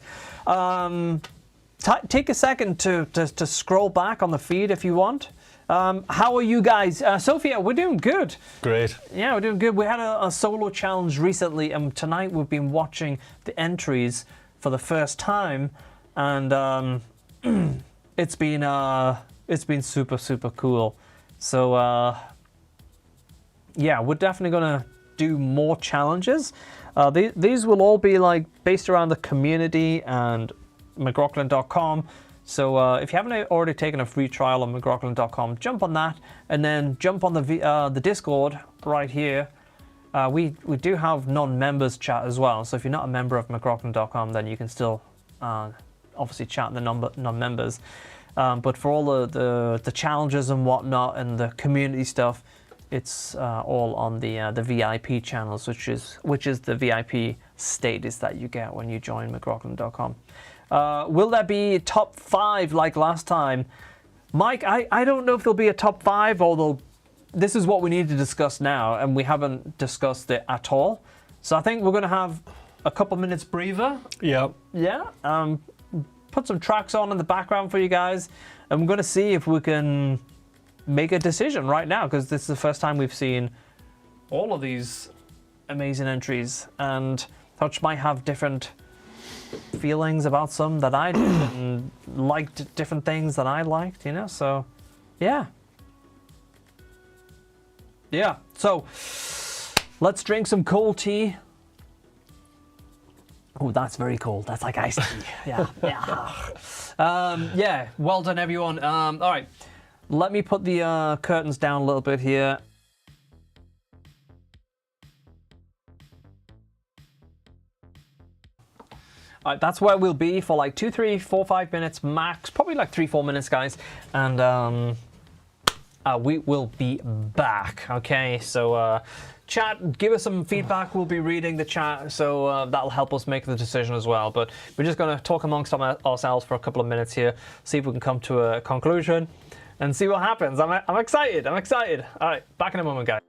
Take a second to scroll back on the feed if you want. How are you guys? Sophia, we're doing good. Great. Yeah, we're doing good. We had a solo challenge recently, and tonight we've been watching the entries for the first time, and it's been super cool. So yeah, we're definitely gonna do more challenges. These will all be like based around the community and McRocklin.com. So if you haven't already taken a free trial on McRocklin.com, jump on that, and then jump on the Discord right here. We do have non-members chat as well. So if you're not a member of McRocklin.com, then you can still obviously chat the non-members. But for all the challenges and whatnot and the community stuff, it's all on the VIP channels, which is the VIP status that you get when you join McRocklin.com. Will there be top 5 like last time? Mike, I don't know if there'll be a top 5, although this is what we need to discuss now, and we haven't discussed it at all. So I think we're going to have a couple minutes breather. Yeah. Yeah. Put some tracks on in the background for you guys, and we're going to see if we can make a decision right now, because this is the first time we've seen all of these amazing entries, and Touch might have different feelings about some that I did and liked different things that I liked, you know, so yeah. So let's drink some cold tea Oh, that's very cold. That's like iced tea. Yeah, yeah. Yeah, well done, everyone. All right, let me put the curtains down a little bit here. All right, that's where we'll be for like 2, 3, 4, 5 minutes max. Probably like 3, 4 minutes, guys. And we will be back. Okay, so chat, give us some feedback. We'll be reading the chat, so that'll help us make the decision as well. But we're just going to talk amongst ourselves for a couple of minutes here, see if we can come to a conclusion, and see what happens. I'm excited. I'm excited. All right, back in a moment, guys.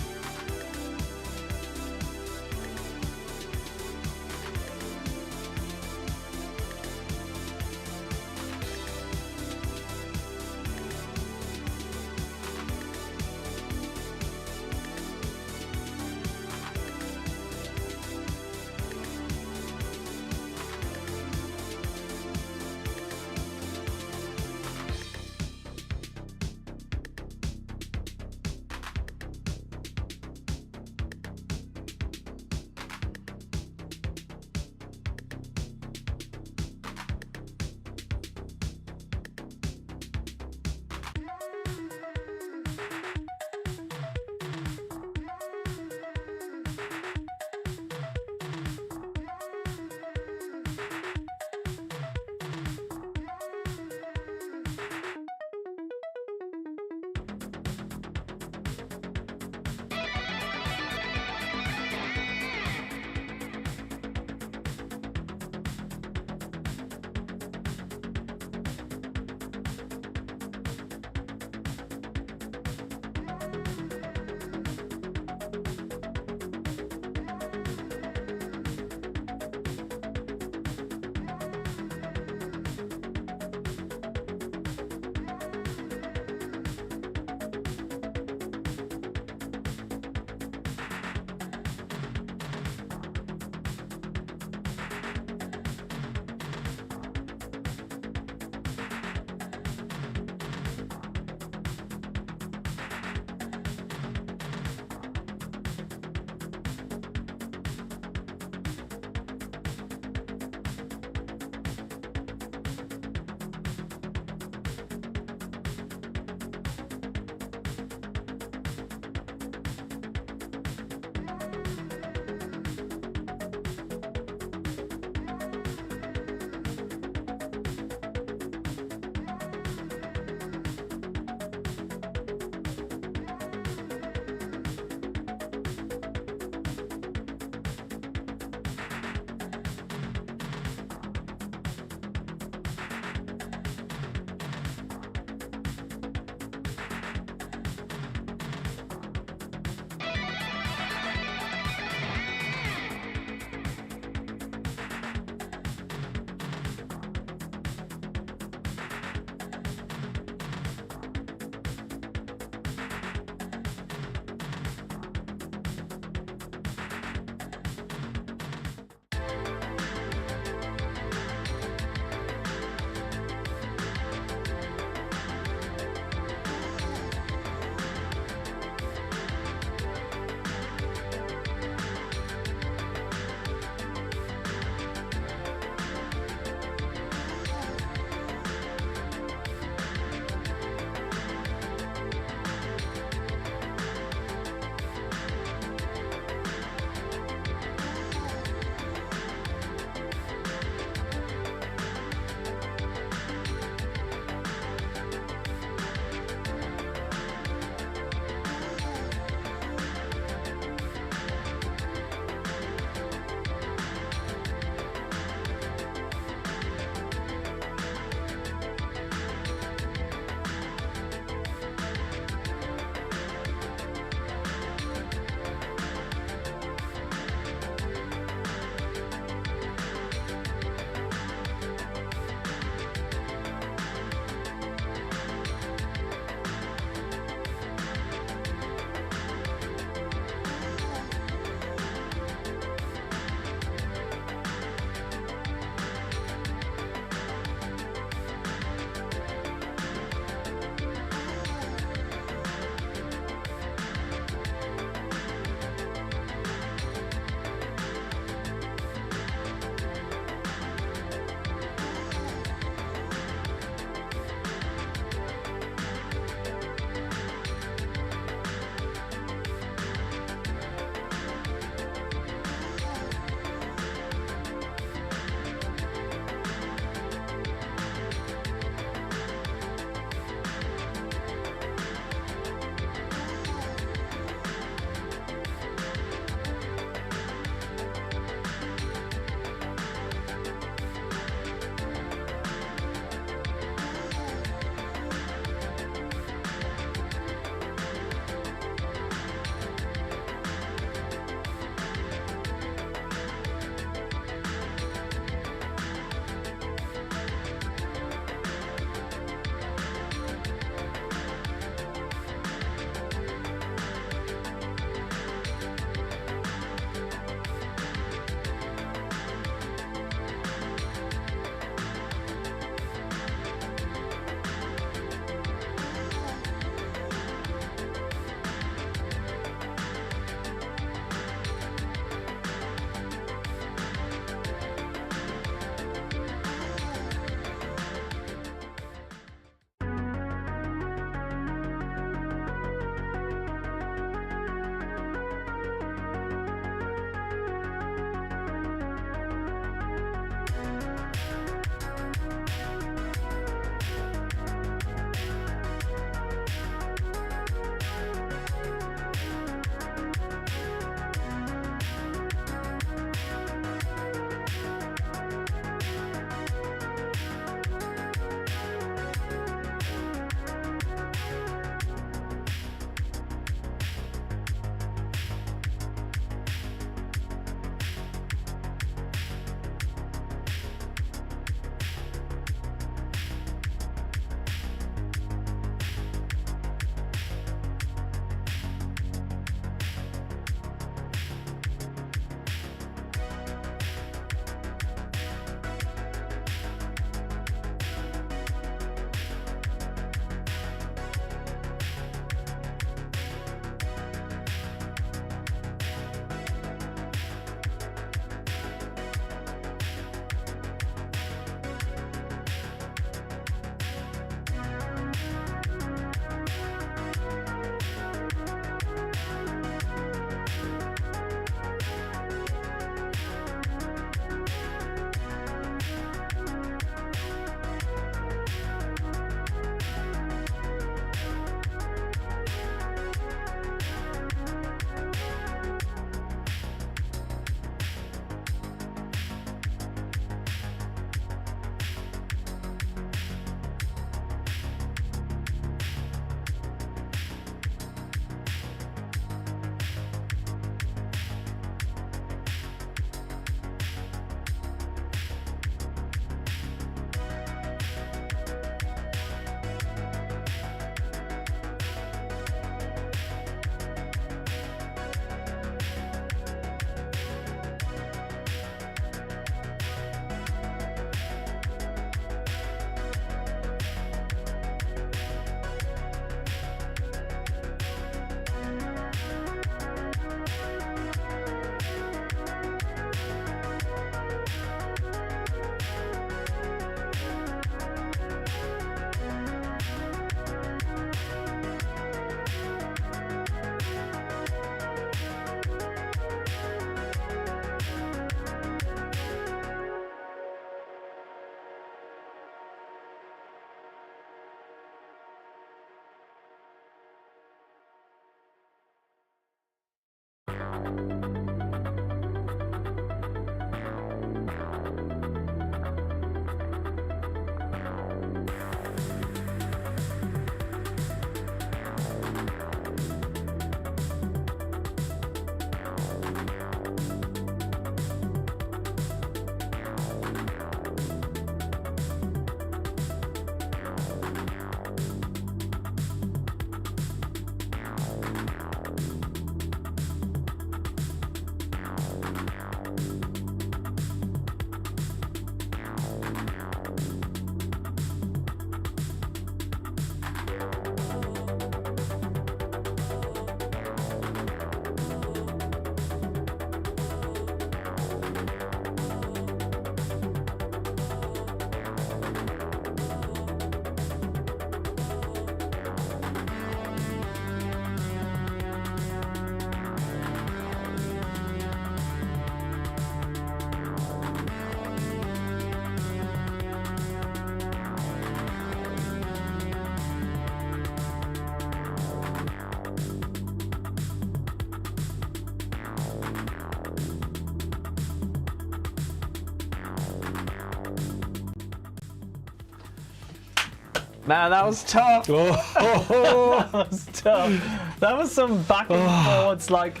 Man, that was tough. That was tough. That was some back and forwards, like,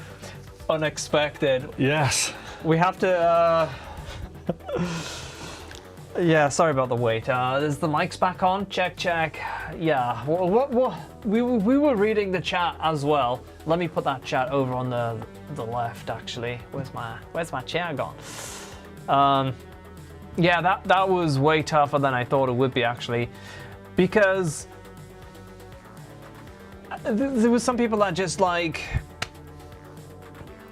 unexpected. Yes. We have to, yeah, sorry about the wait. Is the mics back on? Check, check. Yeah, we were reading the chat as well. Let me put that chat over on the left, actually. Where's my chair gone? Yeah, that was way tougher than I thought it would be, actually. Because there was some people that just like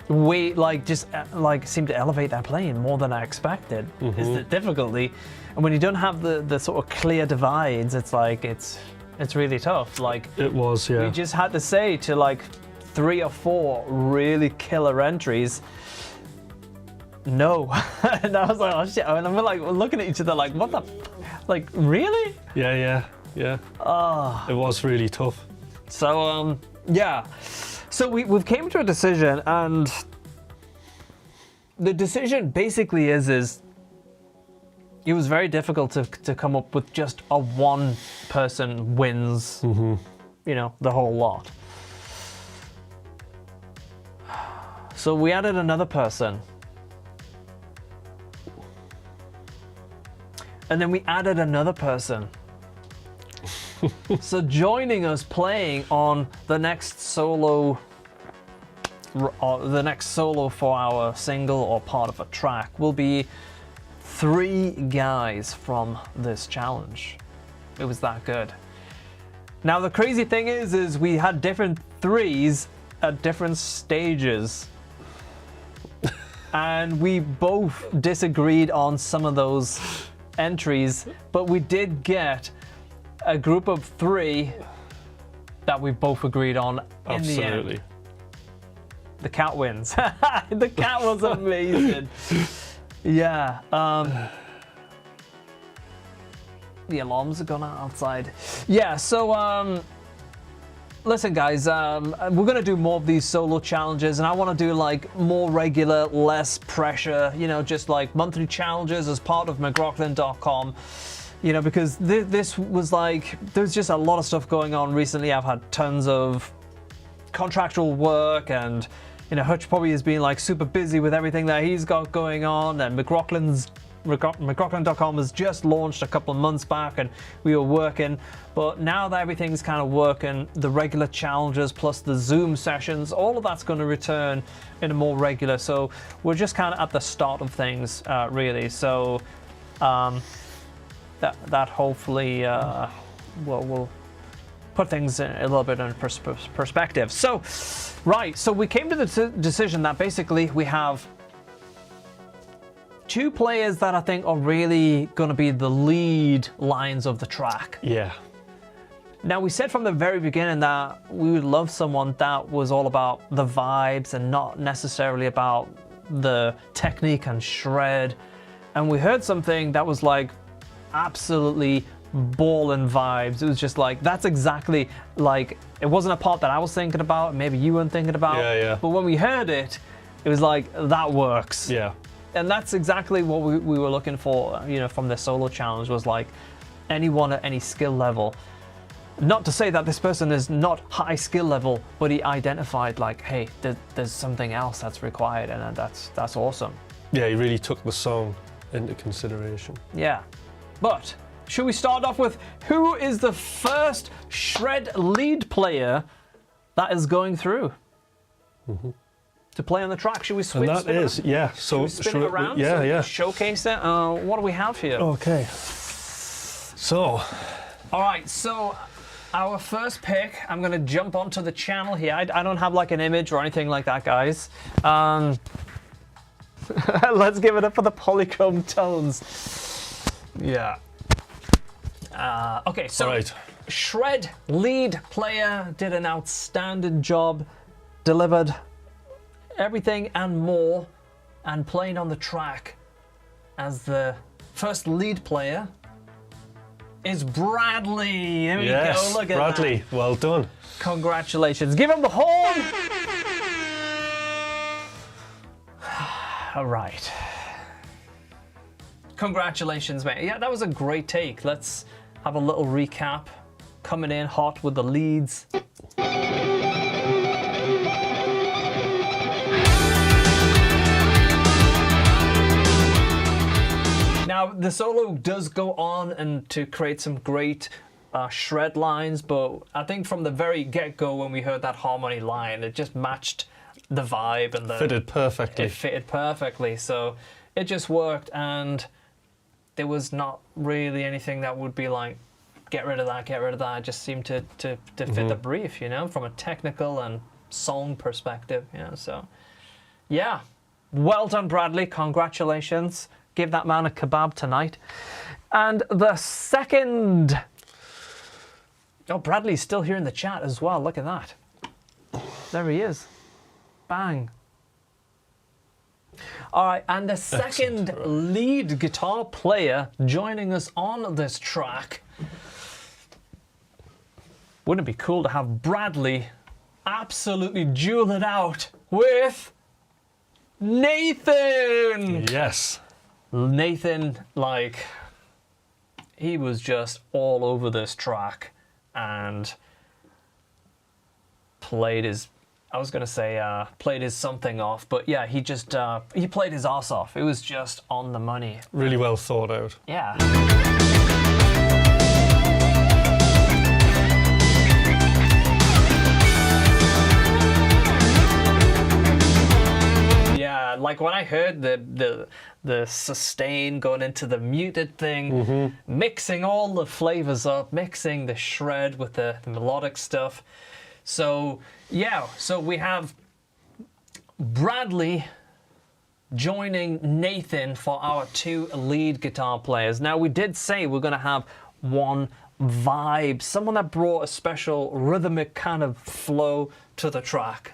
seem to elevate their playing more than I expected. Is the difficulty, and when you don't have the sort of clear divides, it's like it's really tough. Like it was, yeah. We just had to say to like 3 or 4 really killer entries. No, and I was like, oh shit, and we're like looking at each other like, what the, like really? Yeah. It was really tough. So yeah, so we've came to a decision, and the decision basically is it was very difficult to come up with just a one person wins, you know, the whole lot. So we added another person. And then we added another person. So joining us playing on the next solo for our single or part of a track will be 3 guys from this challenge. It was that good. Now the crazy thing is we had different 3s at different stages. And we both disagreed on some of those entries, but we did get a group of 3 that we both agreed on in the end. Absolutely. The cat wins. The cat was amazing. Yeah. The alarms have gone out outside. Yeah, so listen guys, we're gonna do more of these solo challenges, and I want to do like more regular, less pressure, you know, just like monthly challenges as part of McRocklin.com. You know, because this was like, there's just a lot of stuff going on recently. I've had tons of contractual work, and you know, Hutch probably has been like super busy with everything that he's got going on, and McRocklin.com has just launched a couple of months back, and we were working. But now that everything's kind of working, the regular challenges plus the Zoom sessions, all of that's going to return in a more regular. So we're just kind of at the start of things, really. So that hopefully will put things a little bit in perspective. So, right, so we came to the decision that basically we have 2 players that I think are really going to be the lead lines of the track. Yeah. Now, we said from the very beginning that we would love someone that was all about the vibes and not necessarily about the technique and shred. And we heard something that was like absolutely ballin' vibes. It was just like, that's exactly like, it wasn't a part that I was thinking about, maybe you weren't thinking about. Yeah. But when we heard it, It was like, that works. Yeah. And that's exactly what we were looking for, you know, from the solo challenge, was like anyone at any skill level. Not to say that this person is not high skill level, but he identified like, hey, there's something else that's required, and that's awesome. Yeah, he really took the song into consideration. Yeah. But should we start off with who is the first Shred lead player that is going through to play on the track? Should we switch? And that is, yeah. So should we spin it around? Yeah, so yeah. Showcase it. What do we have here? Okay. So. All right. So our first pick. I'm gonna jump onto the channel here. I don't have like an image or anything like that, guys. Let's give it up for the polychrome tones. Yeah. Okay, so right. Shred lead player did an outstanding job, delivered everything and more, and playing on the track as the first lead player is Bradley. There we Yes, go. Look at Bradley, that. well done. Congratulations. Give him the horn. All right. Congratulations, mate. Yeah, that was a great take. Let's have a little recap. Coming in hot with the leads. Now, the solo does go on and to create some great shred lines, but I think from the very get-go when we heard that harmony line, it just matched the vibe and the Fitted perfectly. It fitted perfectly, so it just worked, and there was not really anything that would be like, get rid of that, get rid of that. It just seemed to fit the brief, you know, from a technical and song perspective, you know. So, yeah, well done, Bradley. Congratulations. Give that man a kebab tonight. And the second. Oh, Bradley's still here in the chat as well. Look at that. There he is. Bang. All right, and the second lead guitar player joining us on this track. Wouldn't it be cool to have Bradley absolutely duel it out with Nathan? Yes. Nathan, like, he was just all over this track and played his, I was going to say played his something off, but yeah, he just, he played his ass off. It was just on the money. Really well thought out. Yeah. Yeah, like when I heard the sustain going into the muted thing, mixing all the flavors up, mixing the shred with the melodic stuff. So yeah, so we have Bradley joining Nathan for our two lead guitar players. Now, we did say we're going to have one vibe, someone that brought a special rhythmic kind of flow to the track.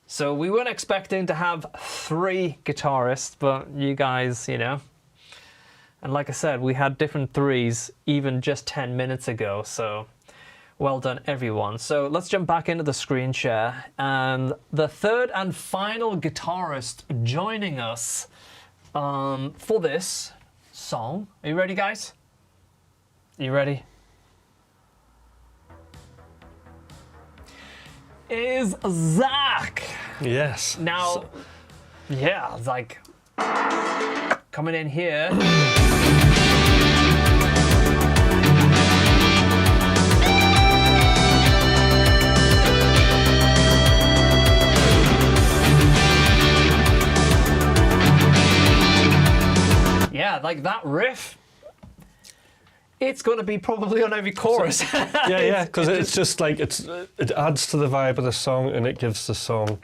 So we weren't expecting to have 3 guitarists, but you guys, you know. And like I said, we had different 3s even just 10 minutes ago, so well done, everyone. So let's jump back into the screen share. And the third and final guitarist joining us for this song. Are you ready, guys? Are you ready? Is Zach. Yes. Now, yeah, it's like coming in here. Yeah, like that riff. It's going to be probably on every chorus. Yeah, because it's just like it adds to the vibe of the song, and it gives the song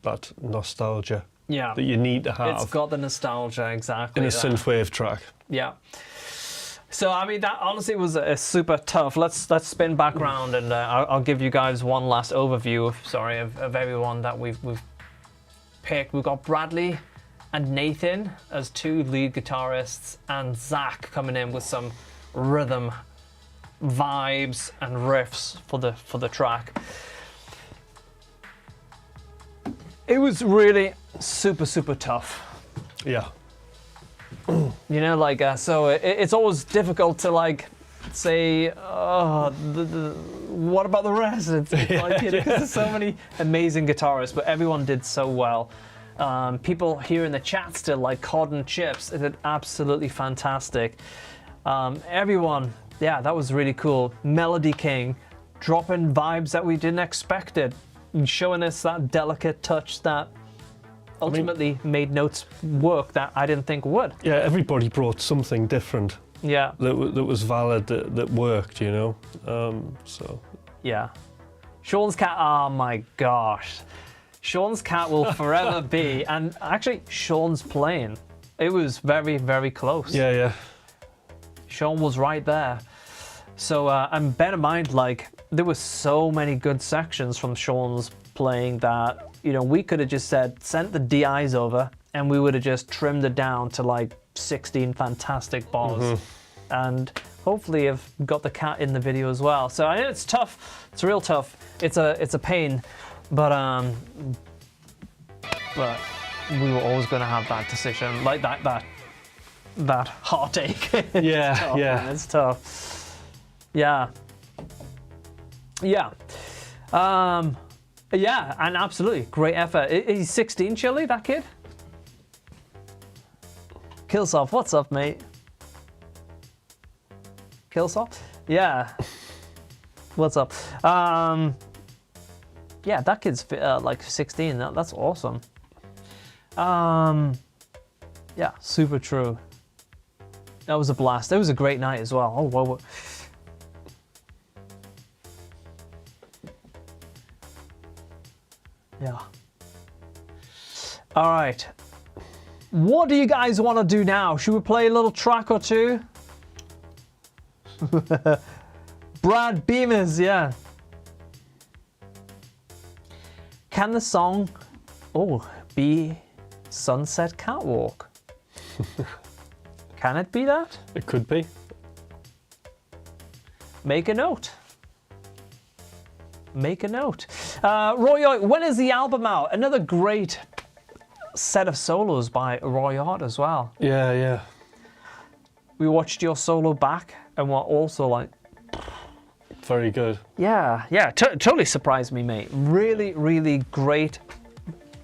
that nostalgia. Yeah, that you need to have. It's got the nostalgia, exactly. In a synthwave track. Yeah. So I mean, that honestly was a super tough. Let's spin back around, and I'll give you guys one last overview of everyone that we've picked. We've got Bradley and Nathan as 2 lead guitarists, and Zach coming in with some rhythm, vibes, and riffs for the track. It was really super tough. Yeah. You know, like, so it's always difficult to, like, say, oh, what about the rest? It's like, you know, 'cause there's so many amazing guitarists, but everyone did so well. People here in the chat still like Cod and Chips. It did absolutely fantastic. Everyone, yeah, that was really cool. Melody King, dropping vibes that we didn't expect it, and showing us that delicate touch that ultimately made notes work that I didn't think would. Yeah, everybody brought something different. Yeah. That was valid, that worked, you know. So. Yeah. Sean's cat. Oh my gosh. Sean's cat will forever be, and actually Sean's playing. It was very close. Yeah. Sean was right there. So, and bear in mind, like, there were so many good sections from Sean's playing that, you know, we could have just sent the DIs over, and we would have just trimmed it down to like 16 fantastic bars. And hopefully have got the cat in the video as well. So I know it's tough. It's real tough. It's a pain, but we were always going to have that decision, like that heartache. Yeah, tough, yeah. Man. It's tough. Yeah. Yeah. Yeah, and absolutely great effort. He's 16, Chili, that kid. Killsoft, what's up, mate? Killsoft? Yeah. What's up? Yeah, that kid's like 16. That's awesome. Yeah, super true. That was a blast. It was a great night as well. Oh, whoa. Yeah. All right. What do you guys want to do now? Should we play a little track or two? Brad Beamers, yeah. Can the song, be Sunset Catwalk? Can it be that? It could be. Make a note. Make a note. Roy, when is the album out? Another great set of solos by Roy Art as well. Yeah. We watched your solo back and were also like... Very good. Yeah, totally surprised me, mate. Really great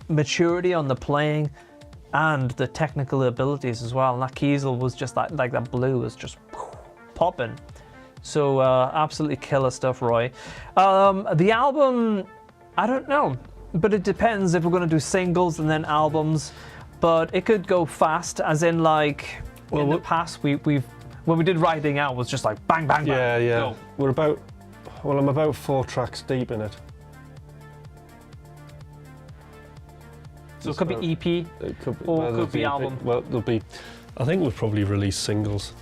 maturity on the playing and the technical abilities as well. And that Kiesel was just like that blue was just popping. So absolutely killer stuff, Roy. The album, I don't know, but it depends if we're going to do singles and then albums. But it could go fast, as in like in the past we've when we did Riding Out was just like bang bang bang. Yeah. Go. I'm about 4 tracks deep in it. So it could be EP, it could be, or it could be album. I think we'll probably release singles,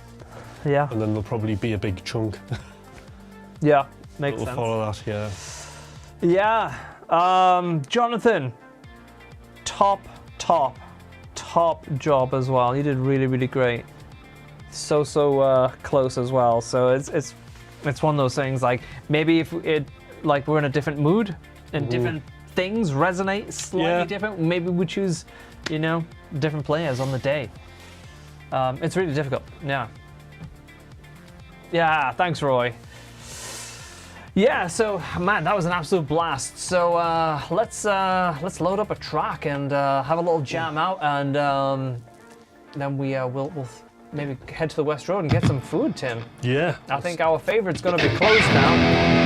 Yeah. and then there'll probably be a big chunk. Yeah, makes We'll sense. follow that, yeah. Yeah. Jonathan, top job as well. You did really great. So close as well. So it's one of those things, like maybe if we're in a different mood and different things resonate slightly different, maybe we choose, different players on the day. It's really difficult. Yeah, thanks, Roy. Yeah, so man, that was an absolute blast. So let's load up a track and have a little jam out, and then we'll maybe head to the West Road and get some food, Tim. Yeah. I think our favorite's going to be closed now.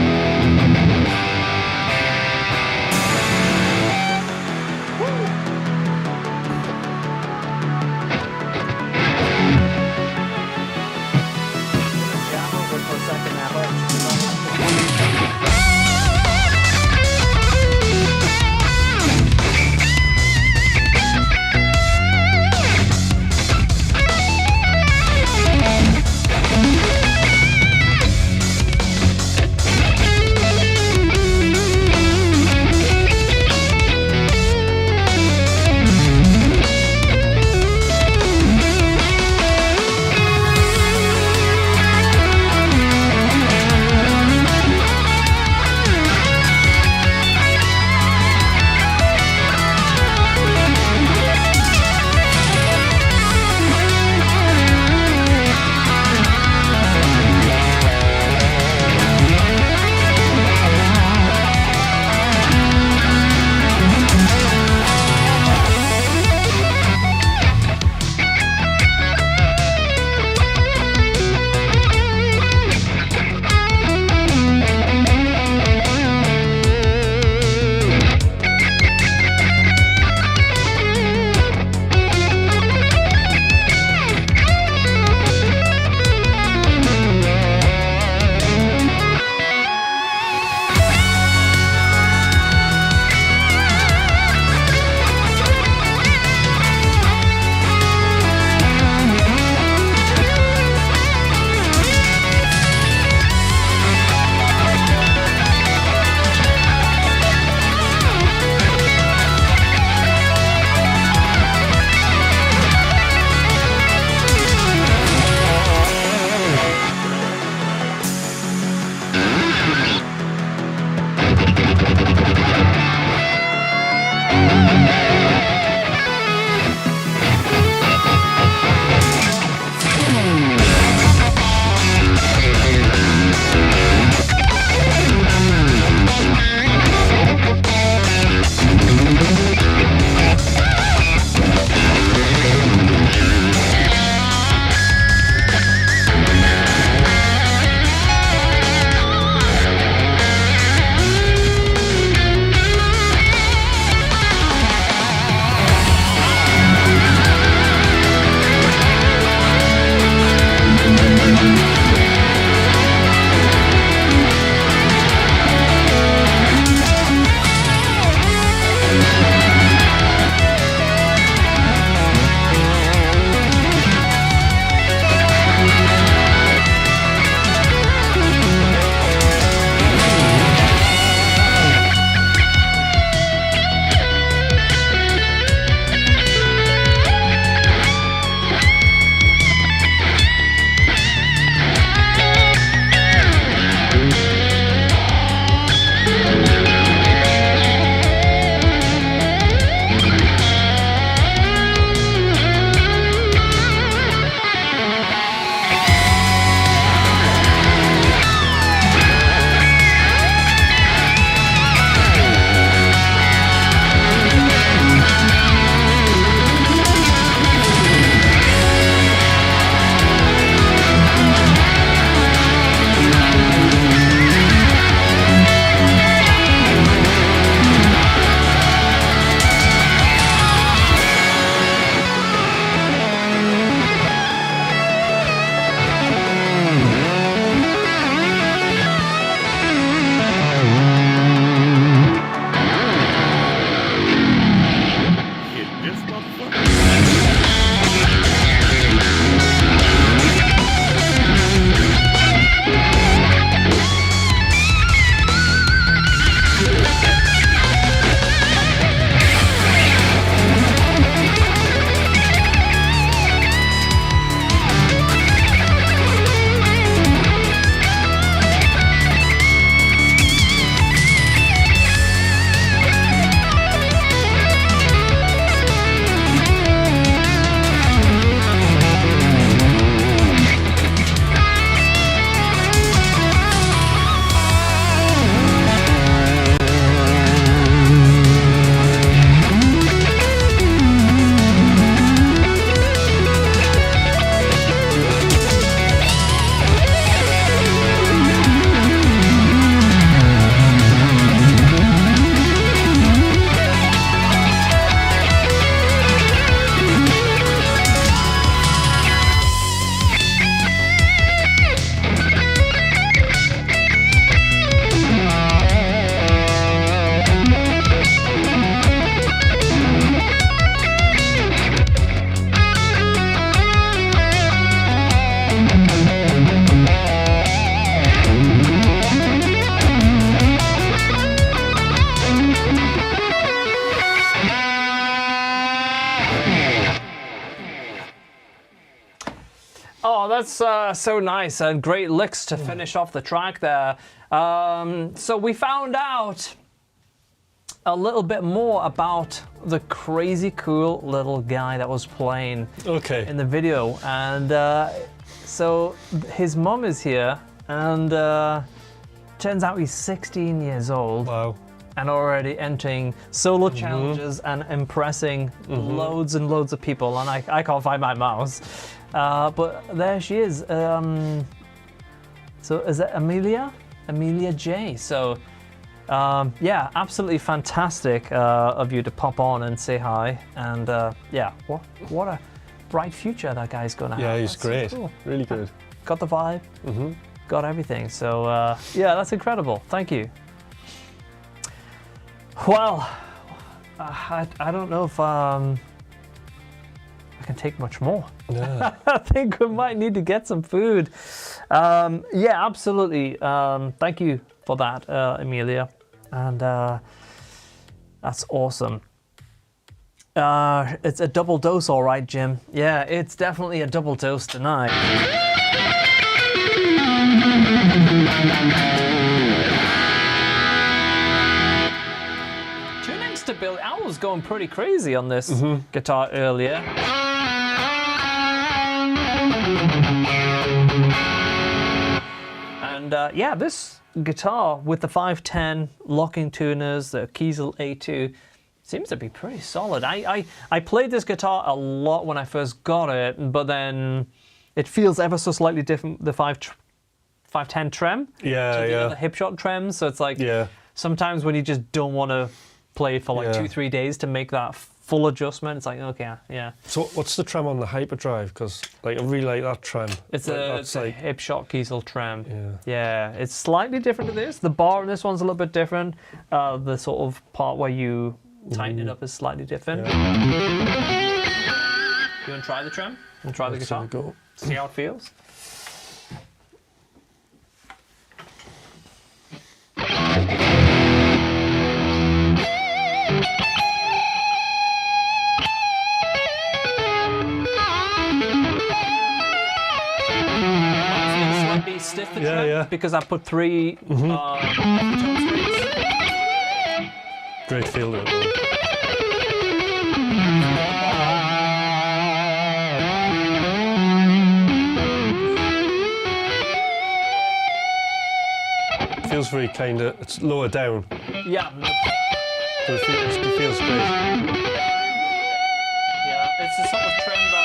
that's so nice and great licks to finish off the track there. So we found out a little bit more about the crazy cool little guy that was playing in the video. And so his mum is here, and turns out he's 16 years old. Wow. And already entering solo challenges and impressing loads and loads of people. And I can't find my mouse. But there she is. So is it Amelia? Amelia J. So yeah, absolutely fantastic of you to pop on and say hi. And yeah, what a bright future that guy's going to have. Yeah, he's That's great. So cool. Really good. Got the vibe, got everything. So yeah, that's incredible. Thank you. Well, I don't know if I can take much more. Yeah. I think we might need to get some food. Yeah, absolutely. Thank you for that, Amelia. And that's awesome. It's a double dose, all right, Jim. Yeah, it's definitely a double dose tonight. Tuning stability. I was going pretty crazy on this guitar earlier. And yeah, this guitar with the 510 locking tuners, the Kiesel A2, seems to be pretty solid. I played this guitar a lot when I first got it, but then it feels ever so slightly different, the 510 trem to the other Hipshot trems. So it's like sometimes when you just don't want to play it for like 2-3 days to make that full adjustment, it's like, okay, yeah. So what's the trem on the hyperdrive? Because like I really like that trem. It's a Hipshot Kiesel trem. Yeah. Yeah, it's slightly different to this. The bar on this one's a little bit different. The sort of part where you tighten it up is slightly different. Yeah. You want to try the trem? You want to try the guitar? Go. See how it feels? Stiff the trem because I put 3 tone strings. Great feel to it. Feels very kind of, it's lower down. Yeah. So it feels great. Yeah, it's the sort of trem that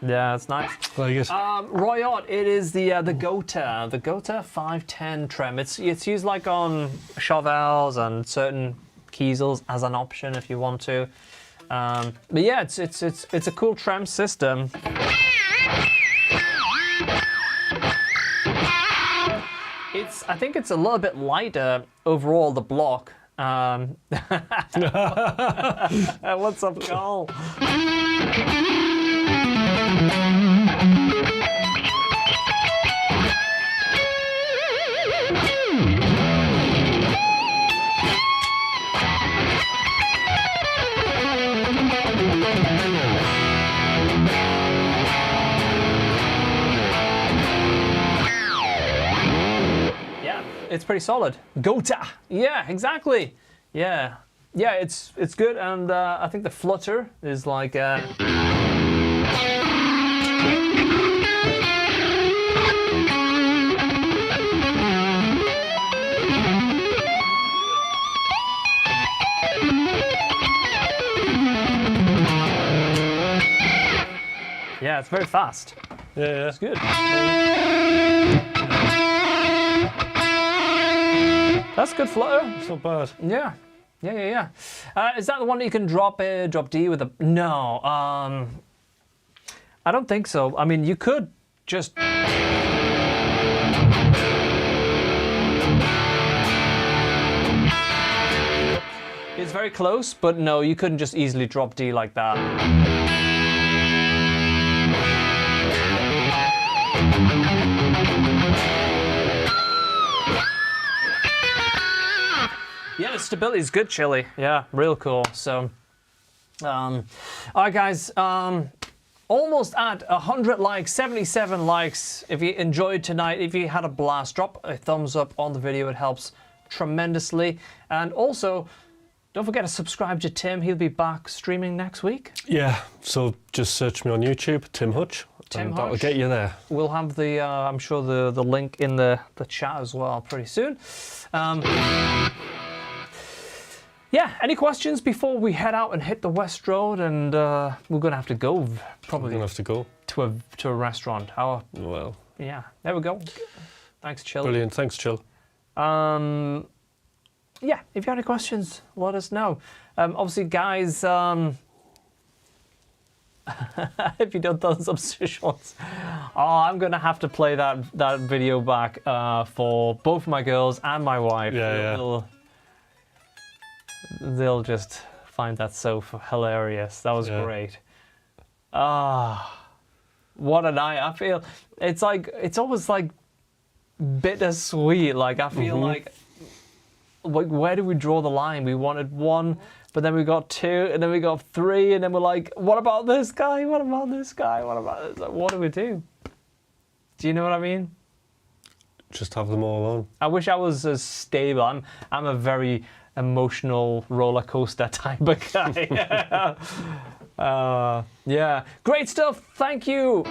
yeah, it's nice. Like it. Roy Ott, it is the Gota 510 trem. It's used like on Chauvels and certain Kiesels as an option if you want to. But yeah, it's a cool trem system. I think it's a little bit lighter overall, the block. What's up, Carl? It's pretty solid. Gota. Yeah, exactly. Yeah, it's good, and I think the flutter is like. Yeah, it's very fast. Yeah, it's good. That's good flutter. It's not bad. Yeah. Is that the one that you can drop D with a? No. I don't think so. I mean, you could just. It's very close, but no, you couldn't just easily drop D like that. Yeah, the stability is good, Chili. Yeah, real cool. So, All right, guys. Almost at 100 likes, 77 likes. If you enjoyed tonight, if you had a blast, drop a thumbs up on the video. It helps tremendously. And also, don't forget to subscribe to Tim. He'll be back streaming next week. Yeah, so just search me on YouTube, Tim Hutch. That'll get you there. We'll have the, I'm sure, the link in the chat as well pretty soon. Yeah, any questions before we head out and hit the West Road? And we're going to have to go, probably. We're going to have to go. To a restaurant. Well. Yeah, there we go. Thanks, Chill. Brilliant, thanks, Chill. Yeah, if you have any questions, let us know. Obviously, guys, if you don't thumbs up situations, I'm going to have to play that video back for both my girls and my wife. Yeah, They'll just find that so hilarious. That was great. What a night. I feel it's almost like bittersweet. Like I feel like where do we draw the line? We wanted one, but then we got two, and then we got three, and then we're like, what about this guy? What about this guy? What about this? Like, what do we do? Do you know what I mean? Just have them all on. I wish I was as stable. I'm a very emotional roller coaster type of guy. Yeah, great stuff. Thank you.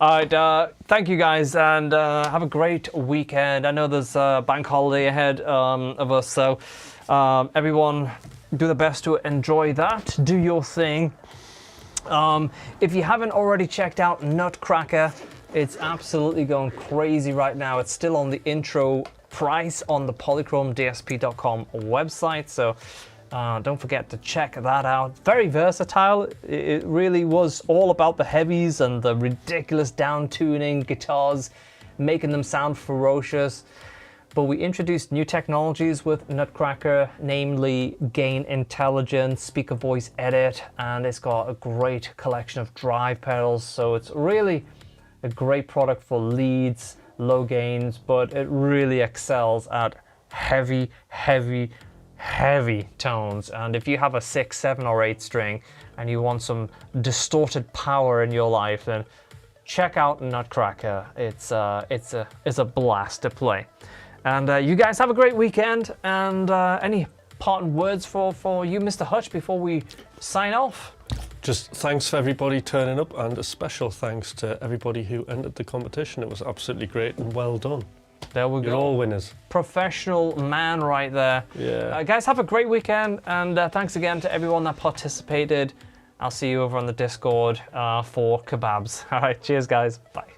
All right, thank you guys, and have a great weekend. I know there's a bank holiday ahead of us, so everyone do the best to enjoy that. Do your thing. If you haven't already checked out Nutcracker, it's absolutely going crazy right now. It's still on the intro price on the polychromedsp.com website, so don't forget to check that out. Very versatile. It really was all about the heavies and the ridiculous down-tuning guitars, making them sound ferocious. But we introduced new technologies with Nutcracker, namely gain intelligence, speaker voice edit, and it's got a great collection of drive pedals. So it's really a great product for leads, low gains, but it really excels at heavy tones. And if you have a 6, 7 or 8 string and you want some distorted power in your life, then check out Nutcracker. It's a blast to play. And you guys have a great weekend. And any parting words for you, Mr. Hutch, before we sign off? Just thanks for everybody turning up, and a special thanks to everybody who entered the competition. It was absolutely great and well done. There we go. You're all winners. Professional man right there. Yeah. Guys, have a great weekend, and thanks again to everyone that participated. I'll see you over on the Discord for kebabs. All right, cheers, guys. Bye.